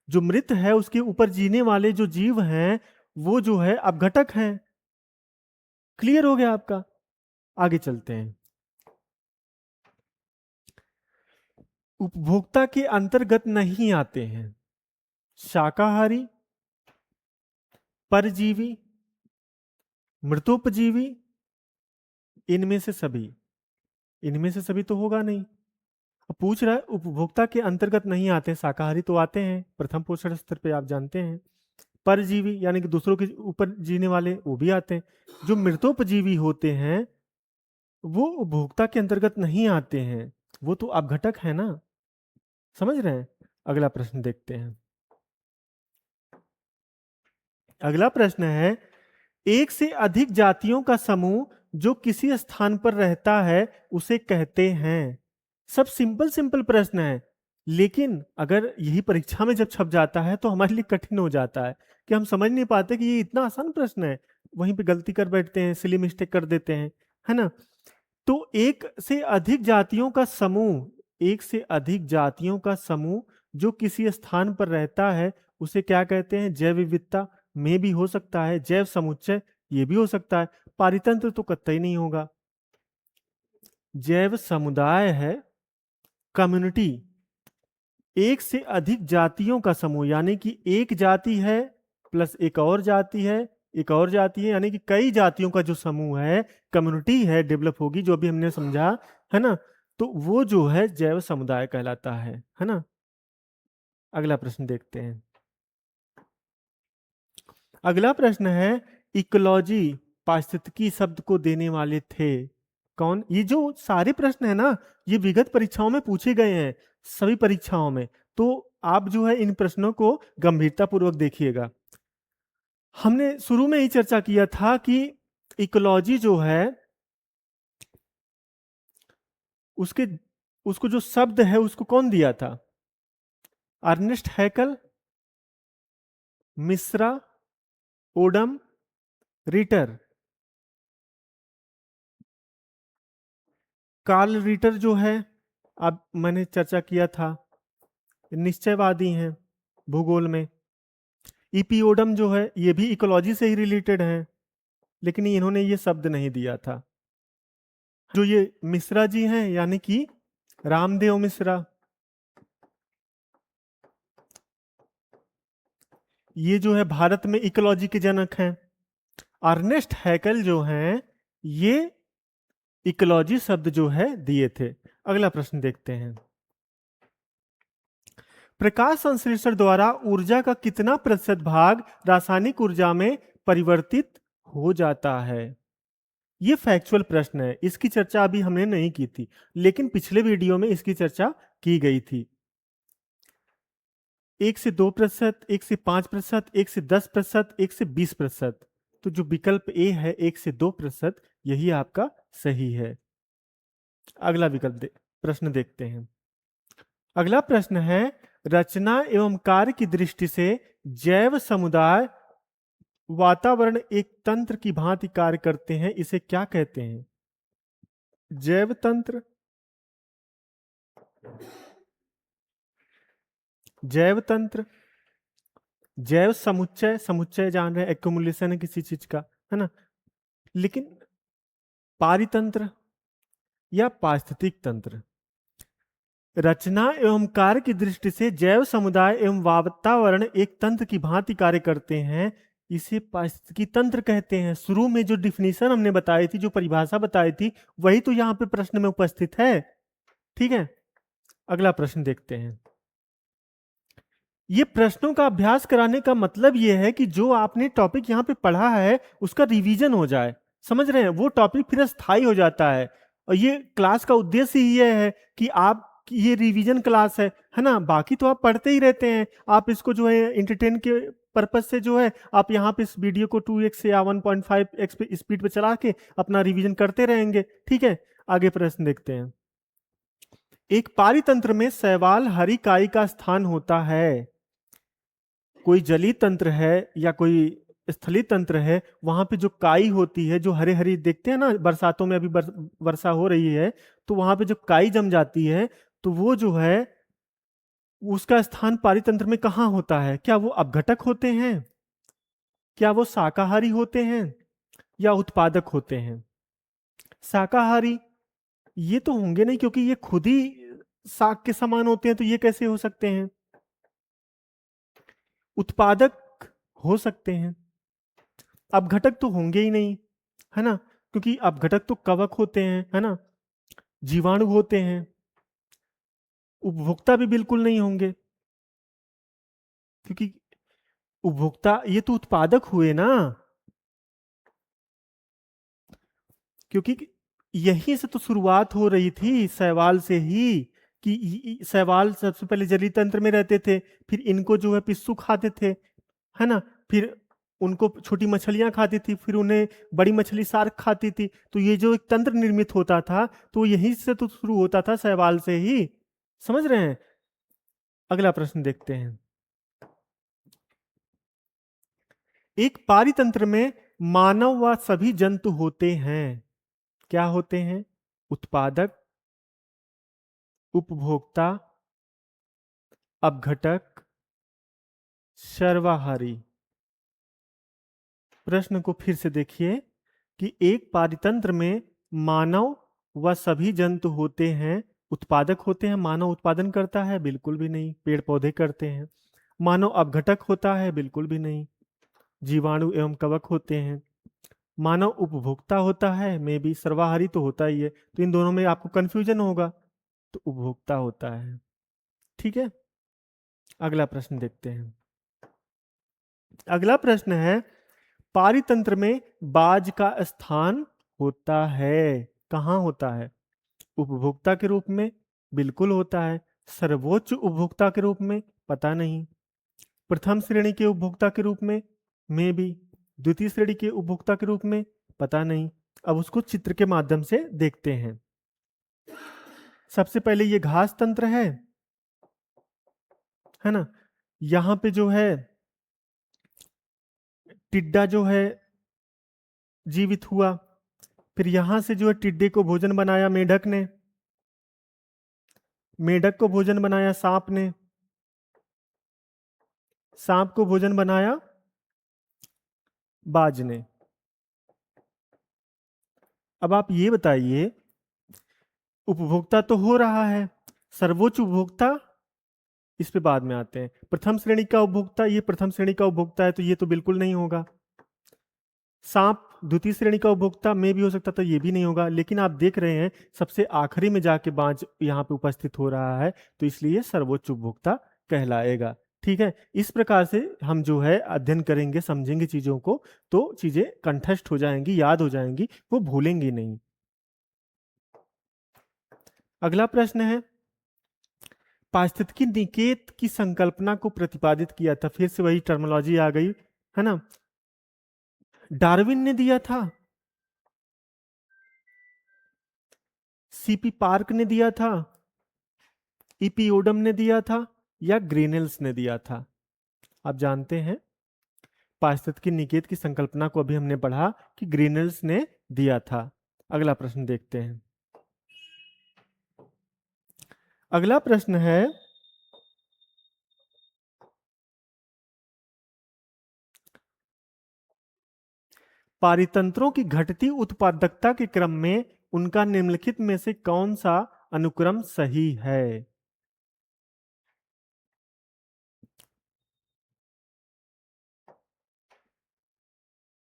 जो मृत है उसके ऊपर जीने वाले जो जीव हैं वो जो है अपघटक हैं। क्लियर हो गया आपका? आगे चलते हैं। उपभोक्ता के अंतर्गत नहीं आते हैं शाकाहारी, परजीवी, मृतोपजीवी, इनमें से सभी। इनमें से सभी तो होगा नहीं। अब पूछ रहा है उपभोक्ता के अंतर्गत नहीं आते, शाकाहारी तो आते हैं प्रथम पोषण स्तर पे, आप जानते हैं। परजीवी यानी कि दूसरों के ऊपर जीने वाले, वो भी आते हैं। जो मृतोपजीवी होते हैं वो उपभोक्ता के अंतर्गत नहीं आते हैं, वो तो अपघटक है ना। समझ रहे हैं? अगला प्रश्न देखते हैं। अगला प्रश्न है, एक से अधिक जातियों का समूह जो किसी स्थान पर रहता है उसे कहते हैं। सब सिंपल सिंपल प्रश्न है, लेकिन अगर यही परीक्षा में जब छप जाता है तो हमारे लिए कठिन हो जाता है कि हम समझ नहीं पाते कि ये इतना आसान प्रश्न है, वहीं पे गलती कर बैठते हैं, सिली मिस्टेक कर देते हैं, है ना। तो एक से अधिक जातियों का समूह, एक से अधिक जातियों का समूह जो किसी स्थान पर रहता है उसे क्या कहते हैं? जैव विविधता में भी हो सकता है, जैव समुच्चय ये भी हो सकता है, पारितंत्र तो कतई नहीं होगा। जैव समुदाय है कम्युनिटी, एक से अधिक जातियों का समूह यानी कि एक जाति है प्लस एक और जाति है, एक और जाति है, यानी कि कई जातियों का जो समूह है, कम्युनिटी है, डेवलप होगी, जो भी हमने समझा, है ना। तो वो जो है जैव समुदाय कहलाता है ना। अगला प्रश्न देखते हैं। अगला प्रश्न है, इकोलॉजी पारिस्थितिकी शब्द को देने वाले थे कौन? ये जो सारे प्रश्न है ना, ये विगत परीक्षाओं में पूछे गए हैं, सभी परीक्षाओं में। तो आप जो है इन प्रश्नों को गंभीरता पूर्वक देखिएगा। हमने शुरू में ही चर्चा किया था कि इकोलॉजी जो है उसके उसको जो शब्द है उसको कौन दिया था? Ernest Haeckel, Mishra, Odum, Ritter. Carl Ritter जो है, अब मैंने चर्चा किया था, निश्चयवादी हैं भूगोल में। ईपीओडम जो है ये भी इकोलॉजी से ही रिलेटेड है, लेकिन इन्होंने ये शब्द नहीं दिया था। जो ये मिश्रा जी हैं यानी कि रामदेव मिश्रा, ये जो है भारत में इकोलॉजी के जनक हैं। अर्नेस्ट हैकल जो हैं ये इकोलॉजी शब्द जो है दिए थे। अगला प्रश्न देखते हैं। प्रकाश संश्लेषण द्वारा ऊर्जा का कितना प्रतिशत भाग रासायनिक ऊर्जा में परिवर्तित हो जाता है? ये फैक्चुअल प्रश्न है, इसकी चर्चा अभी हमने नहीं की थी, लेकिन पिछले वीडियो में इसकी चर्चा की गई थी। 1 से 2%, 1 से 5%, 1 से 10%, 1 से 20%। तो जो विकल्प ए है 1 से 2%, यही आपका सही है। अगला प्रश्न देखते हैं। अगला प्रश्न है, रचना एवं कार्य की दृष्टि से जैव समुदाय वातावरण एक तंत्र की भांति कार्य करते हैं, इसे क्या कहते हैं? जैव तंत्र, जैव तंत्र, जैव समुच्चय, समुच्चय जान रहे हैं एक्युमुलेशन है किसी चीज का, है ना। लेकिन पारितंत्र या पारिस्थितिक तंत्र, रचना एवं कार्य की दृष्टि से जैव समुदाय एवं वातावरण एक तंत्र की भांति कार्य करते हैं, इसे पारिस्थितिकी तंत्र कहते हैं। शुरू में जो डिफिनीशन हमने बताई थी, जो परिभाषा बताई थी, वही तो यहाँ पे प्रश्न में उपस्थित है। ठीक है, अगला प्रश्न देखते हैं। ये प्रश्नों का अभ्यास कराने का मतलब ये है कि जो आपने टॉपिक यहाँ पे पढ़ा है उसका रिवीजन हो जाए। समझ रहे हैं? वो टॉपिक फिर स्थायी हो जाता है। और ये क्लास का उद्देश्य ही ये है कि आप, ये रिवीजन क्लास है ना। बाकी तो आप पढ़ते ही रहते हैं, आप इसको जो है इंटरटेन के पर्पज से जो है आप यहाँ पे इस वीडियो को 2x या 1.5x पे स्पीड पे चला के अपना रिवीजन करते रहेंगे। ठीक है, आगे प्रश्न देखते हैं। एक पारितंत्र में शैवाल हरी काई का स्थान होता है। कोई जलीय तंत्र है या कोई स्थलीय तंत्र है, वहां पे जो काई होती है, जो हरे हरी देखते हैं ना, बरसातों में अभी वर्षा हो रही है, तो वहां पे जो काई जम जाती है, तो वो जो है उसका स्थान पारितंत्र में कहाँ होता है? क्या वो अपघटक होते हैं, क्या वो शाकाहारी होते हैं, या उत्पादक होते हैं? शाकाहारी ये तो होंगे नहीं, क्योंकि ये खुद ही शाक के समान होते हैं, तो ये कैसे हो सकते हैं? उत्पादक हो सकते हैं, अपघटक तो होंगे ही नहीं, है ना, क्योंकि अपघटक तो कवक होते हैं, है ना। जीवाणु होते हैं। उपभोक्ता भी बिल्कुल नहीं होंगे, क्योंकि उपभोक्ता ये तो उत्पादक हुए ना, क्योंकि यहीं से तो शुरुआत हो रही थी शैवाल से ही, कि शैवाल सबसे पहले जलीय तंत्र में रहते थे, फिर इनको जो है पिस्सू खाते थे, है ना, फिर उनको छोटी मछलियां खाती थी, फिर उन्हें बड़ी मछली शार्क खाती थी। तो ये जो एक तंत्र निर्मित होता था, तो यहीं से तो शुरू होता था, शैवाल से ही। समझ रहे हैं? अगला प्रश्न देखते हैं। एक पारितंत्र में मानव व सभी जंतु होते हैं। क्या होते हैं? उत्पादक, उपभोक्ता, अपघटक, सर्वाहारी। प्रश्न को फिर से देखिए कि एक पारितंत्र में मानव व सभी जंतु होते हैं। उत्पादक होते हैं, मानव उत्पादन करता है? बिल्कुल भी नहीं, पेड़ पौधे करते हैं। मानव अपघटक होता है? बिल्कुल भी नहीं, जीवाणु एवं कवक होते हैं। मानव उपभोक्ता होता है? मे बी सर्वाहारी तो होता ही है, तो इन दोनों में आपको कंफ्यूजन होगा, तो उपभोक्ता होता है। ठीक है, अगला प्रश्न देखते हैं। अगला प्रश्न है, पारितंत्र में बाज का स्थान होता है? कहाँ होता है? उपभोक्ता के रूप में? बिल्कुल होता है। सर्वोच्च उपभोक्ता के रूप में? पता नहीं। प्रथम श्रेणी के उपभोक्ता के रूप में? May be. द्वितीय श्रेणी के उपभोक्ता के रूप में? पता नहीं। अब उसको चित्र के माध्यम से देखते हैं। सबसे पहले ये घास तंत्र है ना, यहां पे जो है टिड्डा जो है जीवित हुआ, फिर यहां से जो है टिड्डे को भोजन बनाया मेढक ने, मेढक को भोजन बनाया सांप ने, सांप को भोजन बनाया बाज ने। अब आप ये बताइए, उपभोक्ता तो हो रहा है, सर्वोच्च उपभोक्ता, इस पे बाद में आते हैं। प्रथम श्रेणी का उपभोक्ता, ये प्रथम श्रेणी का उपभोक्ता है, तो ये तो बिल्कुल नहीं होगा। सांप द्वितीय श्रेणी का उपभोक्ता में भी हो सकता था, ये भी नहीं होगा। लेकिन आप देख रहे हैं सबसे आखिरी में जाके बाज यहाँ पे उपस्थित हो रहा है, तो इसलिए सर्वोच्च उपभोक्ता कहलाएगा। ठीक है, इस प्रकार से हम जो है अध्ययन करेंगे, समझेंगे चीजों को, तो चीजें कंठस्थ हो जाएंगी, याद हो जाएंगी, वो भूलेंगे नहीं। अगला प्रश्न है, पारिस्थितिकी निकेत की संकल्पना को प्रतिपादित किया था? फिर से वही टर्मिनोलॉजी आ गई, है ना। डार्विन ने दिया था, सीपी पार्क ने दिया था, इपियोडम ने दिया था, या ग्रेनेल्स ने दिया था? आप जानते हैं पारिस्थितिकी निकेत की संकल्पना को अभी हमने पढ़ा कि ग्रेनेल्स ने दिया था। अगला प्रश्न देखते हैं। अगला प्रश्न है, पारितंत्रों की घटती उत्पादकता के क्रम में उनका निम्नलिखित में से कौन सा अनुक्रम सही है?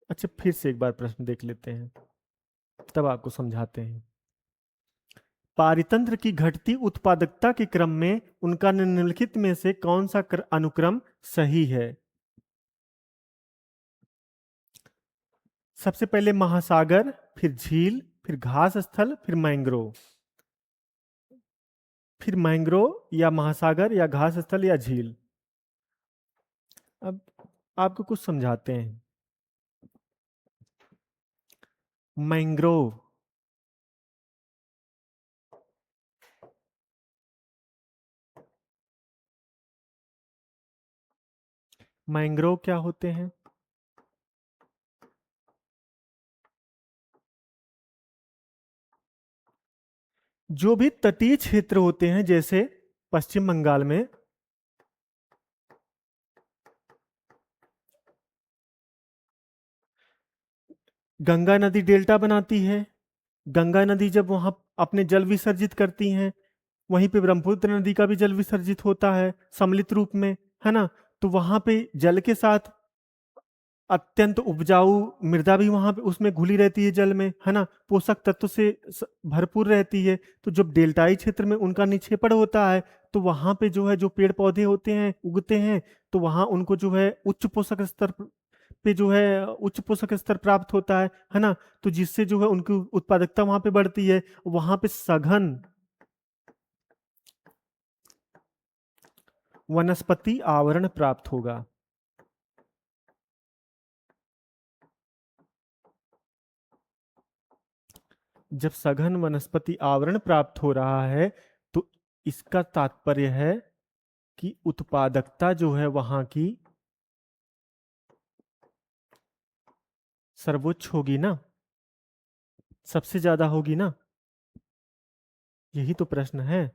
अच्छा, फिर से एक बार प्रश्न देख लेते हैं, तब आपको समझाते हैं। पारितंत्र की घटती उत्पादकता के क्रम में उनका निम्नलिखित में से कौन सा अनुक्रम सही है? सबसे पहले महासागर, फिर झील, फिर घास स्थल, फिर मैंग्रोव। फिर मैंग्रोव या महासागर या घास स्थल या झील। अब आपको कुछ समझाते हैं। मैंग्रोव, मैंग्रोव क्या होते हैं? जो भी तटीय क्षेत्र होते हैं, जैसे पश्चिम बंगाल में गंगा नदी डेल्टा बनाती है, गंगा नदी जब वहां अपने जल विसर्जित करती हैं, वहीं पे ब्रह्मपुत्र नदी का भी जल विसर्जित होता है सम्मिलित रूप में, है ना। तो वहां पे जल के साथ अत्यंत उपजाऊ मृदा भी वहां पे उसमें घुली रहती है जल में, है ना, पोषक तत्व से भरपूर रहती है। तो जब डेल्टाई क्षेत्र में उनका निक्षेपण होता है तो वहां पे जो है जो पेड़ पौधे होते हैं उगते हैं, तो वहां उनको जो है उच्च पोषक स्तर पे जो है उच्च पोषक स्तर प्राप्त होता है ना। तो जिससे जो है उनकी उत्पादकता वहां पे बढ़ती है, वहां पे सघन वनस्पति आवरण प्राप्त होगा। जब सघन वनस्पति आवरण प्राप्त हो रहा है तो इसका तात्पर्य है कि उत्पादकता जो है वहां की सर्वोच्च होगी ना, सबसे ज्यादा होगी ना। यही तो प्रश्न है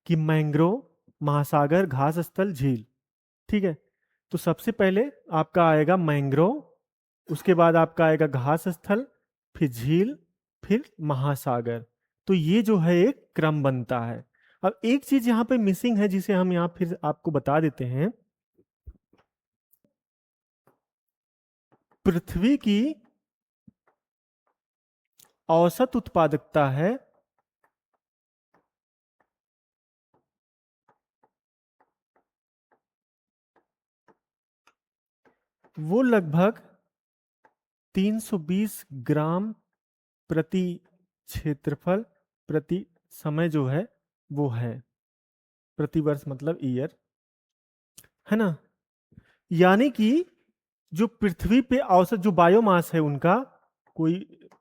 कि मैंग्रोव, महासागर, घास स्थल, झील। ठीक है, तो सबसे पहले आपका आएगा मैंग्रोव, उसके बाद आपका आएगा घास स्थल, फिर झील, फिर महासागर। तो ये जो है एक क्रम बनता है। अब एक चीज यहाँ पे मिसिंग है जिसे हम यहाँ फिर आपको बता देते हैं। पृथ्वी की औसत उत्पादकता है वो लगभग 320 ग्राम प्रति क्षेत्रफल प्रति समय जो है वो है, प्रति वर्ष मतलब ईयर, है ना। यानी कि जो पृथ्वी पे औसत जो बायोमास है उनका कोई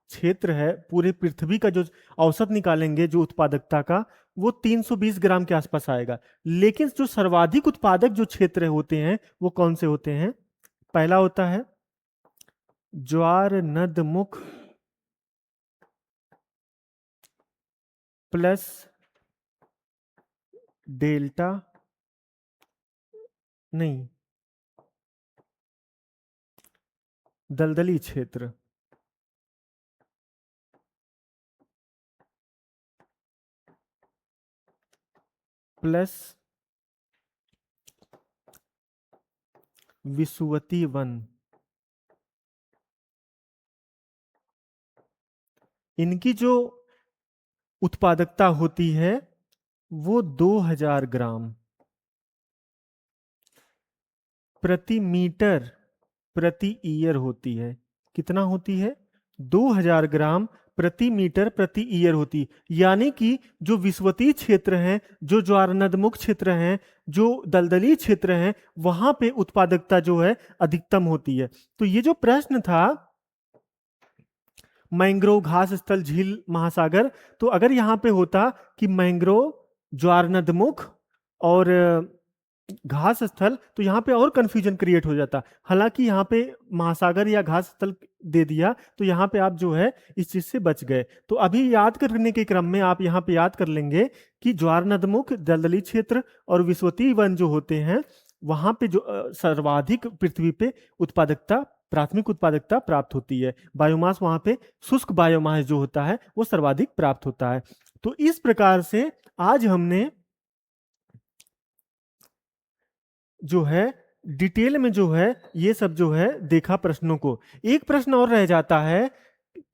क्षेत्र है, पूरे पृथ्वी का जो औसत निकालेंगे जो उत्पादकता का, वो 320 ग्राम के आसपास आएगा। लेकिन जो सर्वाधिक उत्पादक जो क्षेत्र होते हैं वो कौन से होते हैं? पहला होता है ज्वार नदमुख प्लस डेल्टा, नहीं, दलदली क्षेत्र। प्लस विषुवती वन। इनकी जो उत्पादकता होती है वो 2000 ग्राम प्रति मीटर प्रति ईयर होती है। कितना होती है? 2000 ग्राम प्रति मीटर प्रति ईयर होती है। यानी कि जो विषुवतीय क्षेत्र हैं, जो ज्वारनदमुख क्षेत्र हैं, जो दलदली क्षेत्र हैं, वहां पे उत्पादकता जो है अधिकतम होती है। तो ये जो प्रश्न था मैंग्रोव, घास स्थल, झील, महासागर, तो अगर यहाँ पे होता कि मैंग्रोव, ज्वारनदमुख और घास स्थल, तो यहाँ पे और कंफ्यूजन क्रिएट हो जाता। हालांकि यहाँ पे महासागर या घास स्थल दे दिया तो यहाँ पे आप जो है इस चीज से बच गए। तो अभी याद करने के क्रम में आप यहाँ पे याद कर लेंगे कि ज्वारनदमुख, दलदली क्षेत्र और विषुवतीय वन जो होते हैं वहां पे जो सर्वाधिक पृथ्वी पे उत्पादकता, प्राथमिक उत्पादकता प्राप्त होती है। बायोमास वहां पे शुष्क बायोमास जो होता है वो सर्वाधिक प्राप्त होता है। तो इस प्रकार से आज हमने जो है डिटेल में जो है ये सब जो है देखा प्रश्नों को। एक प्रश्न और रह जाता है,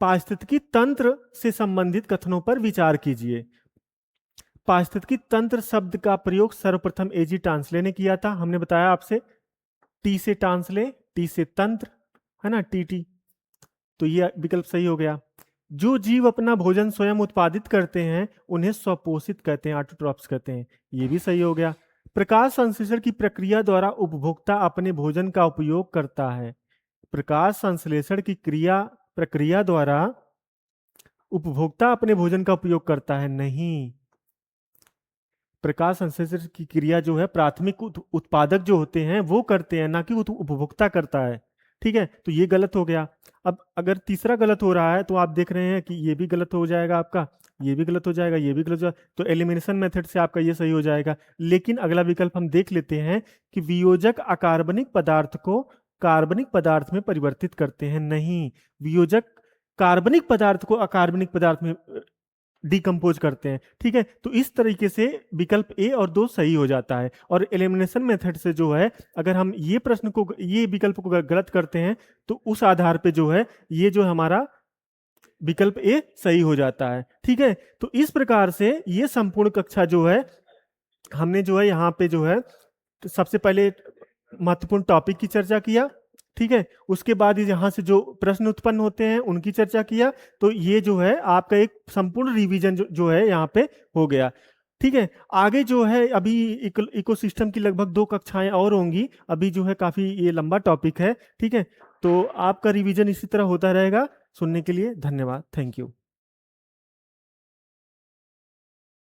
पारिस्थितिकी तंत्र से संबंधित कथनों पर विचार कीजिए। पारिस्थितिकी तंत्र शब्द का प्रयोग सर्वप्रथम एजी टांसले ने किया था। हमने बताया आपसे, टी से टांसले, टी से तंत्र, है ना, टी। तो ये विकल्प सही हो गया। जो जीव अपना भोजन स्वयं उत्पादित करते हैं उन्हें स्वपोषित कहते हैं, ऑटोट्रॉप्स कहते हैं। ये भी सही हो गया। प्रकाश संश्लेषण की प्रक्रिया द्वारा उपभोक्ता अपने भोजन का उपयोग करता है। प्रकाश संश्लेषण की प्रक्रिया द्वारा उपभोक्ता अपने भोजन का उपयोग करता है, नहीं। प्रकाश संश्लेषण की क्रिया जो है प्राथमिक उत्पादक जो होते हैं वो करते हैं, ना कि उपभोक्ता करता है। ठीक है, तो ये गलत हो गया। अब अगर तीसरा गलत हो रहा है तो आप देख रहे हैं कि ये भी गलत हो जाएगा आपका, ये भी गलत हो जाएगा, ये भी गलत हो जाएगा। तो एलिमिनेशन मेथड से आपका ये सही हो जाएगा। लेकिन अगला विकल्प हम देख लेते हैं कि वियोजक अकार्बनिक पदार्थ को कार्बनिक पदार्थ में परिवर्तित करते हैं, नहीं। वियोजक कार्बनिक पदार्थ को अकार्बनिक पदार्थ में डिकम्पोज करते हैं। ठीक है, तो इस तरीके से विकल्प ए और दो सही हो जाता है। और एलिमिनेशन मेथड से जो है, अगर हम ये विकल्प को गलत करते हैं तो उस आधार पे जो है ये जो हमारा विकल्प ए सही हो जाता है। ठीक है, तो इस प्रकार से ये संपूर्ण कक्षा जो है हमने जो है यहाँ पे जो है तो सबसे पहले महत्वपूर्ण टॉपिक की चर्चा किया। ठीक है, उसके बाद यहाँ से जो प्रश्न उत्पन्न होते हैं उनकी चर्चा किया। तो ये जो है आपका एक संपूर्ण रिवीजन जो है यहाँ पे हो गया। ठीक है, आगे जो है अभी इकोसिस्टम की लगभग 2 कक्षाएं और होंगी। अभी जो है काफी ये लंबा टॉपिक है। ठीक है, तो आपका रिवीजन इसी तरह होता रहेगा। सुनने के लिए धन्यवाद। Thank you.